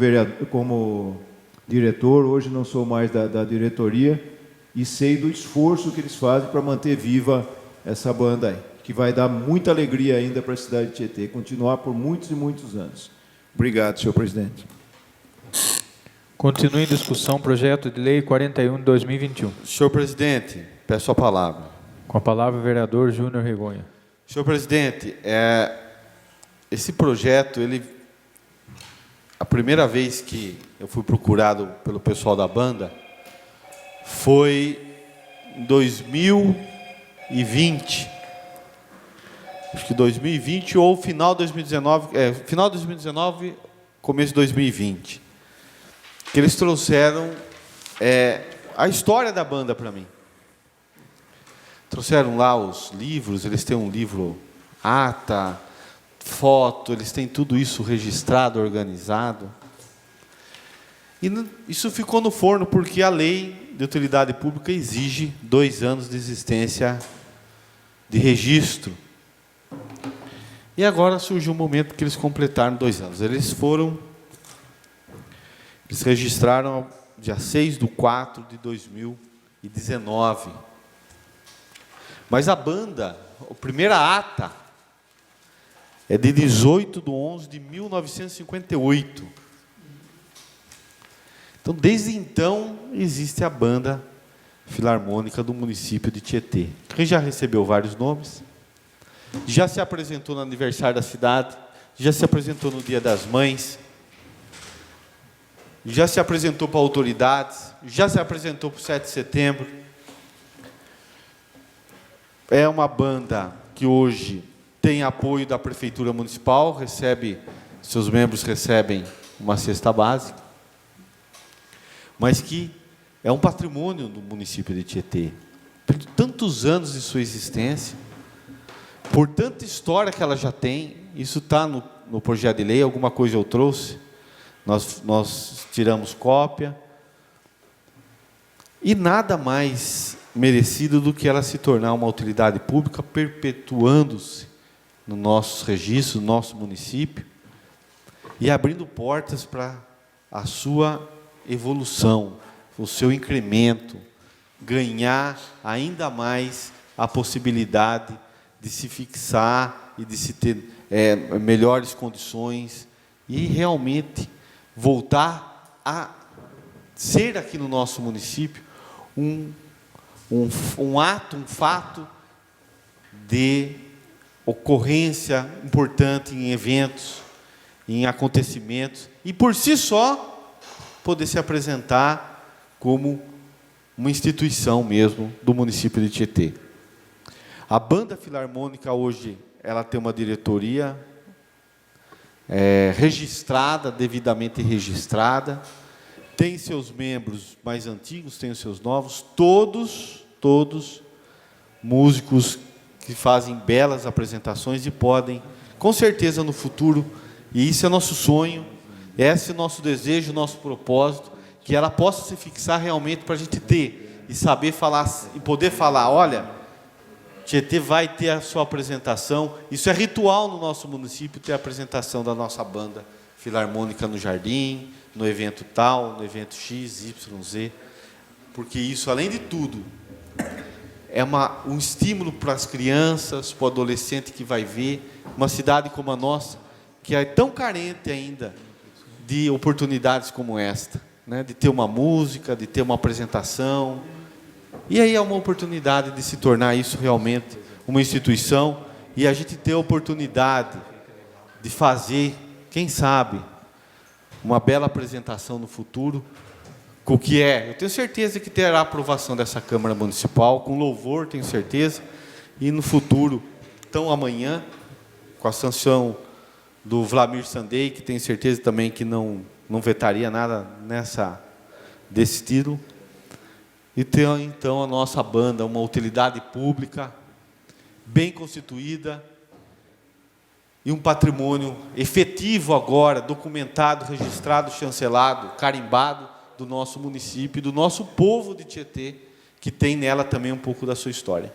diretor, hoje não sou mais da diretoria, e sei do esforço que eles fazem para manter viva essa banda aí, que vai dar muita alegria ainda para a cidade de Tietê, continuar por muitos e muitos anos. Obrigado, senhor presidente. Continua em discussão o projeto de lei 41 de 2021. Senhor presidente, peço a palavra. Com a palavra o vereador Júnior Regonha. Senhor presidente, esse projeto, a primeira vez que eu fui procurado pelo pessoal da banda foi em 2020. Acho que 2020 ou final de 2019, final de 2019, começo de 2020. Que eles trouxeram a história da banda para mim. Trouxeram lá os livros, eles têm um livro, ata, foto, eles têm tudo isso registrado, organizado. E isso ficou no forno porque a lei de utilidade pública exige 2 anos de existência de registro. E agora surgiu um momento que eles completaram 2 anos. Eles registraram dia 6/4/2019. Mas a banda, a primeira ata, é de 18/11/1958. Então, desde então, existe a Banda Filarmônica do município de Tietê. Quem já recebeu vários nomes, já se apresentou no aniversário da cidade, já se apresentou no Dia das Mães, já se apresentou para autoridades, já se apresentou para o 7 de setembro. É uma banda que hoje tem apoio da Prefeitura Municipal, seus membros recebem uma cesta básica, mas que é um patrimônio do município de Tietê. Por tantos anos de sua existência, por tanta história que ela já tem, isso está no projeto de lei, alguma coisa eu trouxe, nós tiramos cópia, e nada mais merecido do que ela se tornar uma utilidade pública, perpetuando-se nos nossos registros, no nosso município, e abrindo portas para a sua evolução, o seu incremento, ganhar ainda mais a possibilidade de se fixar e de se ter melhores condições e realmente voltar a ser aqui no nosso município um fato de ocorrência importante em eventos, em acontecimentos, e por si só poder se apresentar como uma instituição mesmo do município de Tietê. A Banda Filarmônica hoje ela tem uma diretoria registrada, devidamente registrada, tem seus membros mais antigos, tem os seus novos, todos músicos que fazem belas apresentações e podem, com certeza no futuro, e isso é nosso sonho, esse é o nosso desejo, o nosso propósito, que ela possa se fixar realmente para a gente ter e saber falar e poder falar, olha, Tietê vai ter a sua apresentação. Isso é ritual no nosso município, ter a apresentação da nossa banda filarmônica no jardim, no evento tal, no evento X, Y, Z, porque isso, além de tudo, é um estímulo para as crianças, para o adolescente que vai ver, uma cidade como a nossa, que é tão carente ainda de oportunidades como esta, né? De ter uma música, de ter uma apresentação. E aí é uma oportunidade de se tornar isso realmente uma instituição e a gente ter a oportunidade de fazer, quem sabe, uma bela apresentação no futuro, com o que eu tenho certeza que terá a aprovação dessa Câmara Municipal, com louvor, tenho certeza, e no futuro, então amanhã, com a sanção do Vlamir Sandei, que tenho certeza também que não vetaria nada desse título, e ter, então, a nossa banda, uma utilidade pública, bem constituída, e um patrimônio efetivo agora, documentado, registrado, chancelado, carimbado, do nosso município, do nosso povo de Tietê, que tem nela também um pouco da sua história.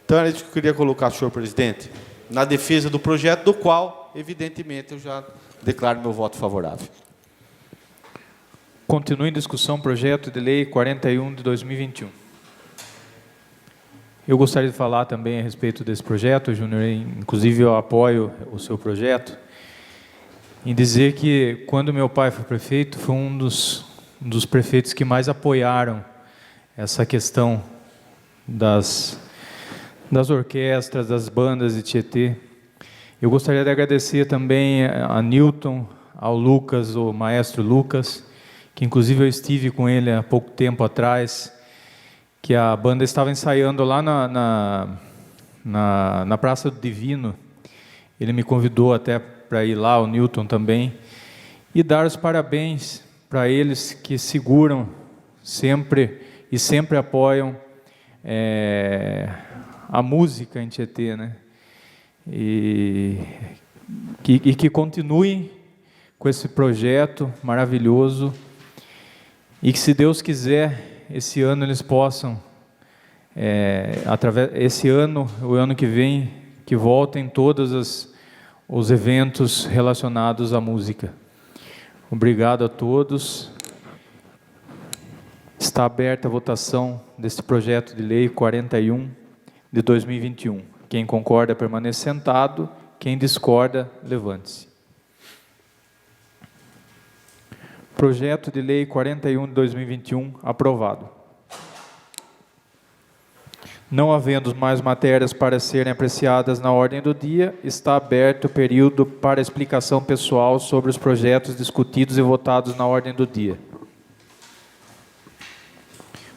Então, era isso que eu queria colocar, senhor presidente, na defesa do projeto, do qual, evidentemente, eu já declaro meu voto favorável. Continua em discussão o projeto de lei 41 de 2021. Eu gostaria de falar também a respeito desse projeto, Júnior, inclusive eu apoio o seu projeto, em dizer que quando meu pai foi prefeito, foi um dos prefeitos que mais apoiaram essa questão das orquestras, das bandas de Tietê. Eu gostaria de agradecer também a Newton, ao Lucas, o maestro Lucas, que inclusive eu estive com ele há pouco tempo atrás, que a banda estava ensaiando lá na Praça do Divino. Ele me convidou até para ir lá, o Newton também, e dar os parabéns para eles que seguram sempre e sempre apoiam a música em Tietê, né? E que continuem com esse projeto maravilhoso e que, se Deus quiser, esse ano eles possam, o ano que vem, que voltem todos os eventos relacionados à música. Obrigado a todos. Está aberta a votação deste projeto de lei 41 de 2021. Quem concorda, permaneça sentado. Quem discorda, levante-se. Projeto de lei 41 de 2021, aprovado. Não havendo mais matérias para serem apreciadas na ordem do dia, está aberto o período para explicação pessoal sobre os projetos discutidos e votados na ordem do dia.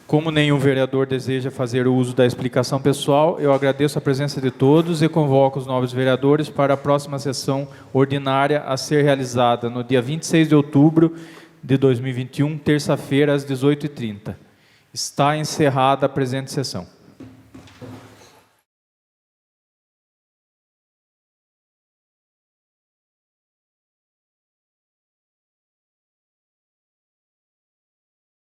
Como nenhum vereador deseja fazer uso da explicação pessoal, eu agradeço a presença de todos e convoco os novos vereadores para a próxima sessão ordinária a ser realizada no dia 26 de outubro de 2021, terça-feira, às 18h30. Está encerrada a presente sessão.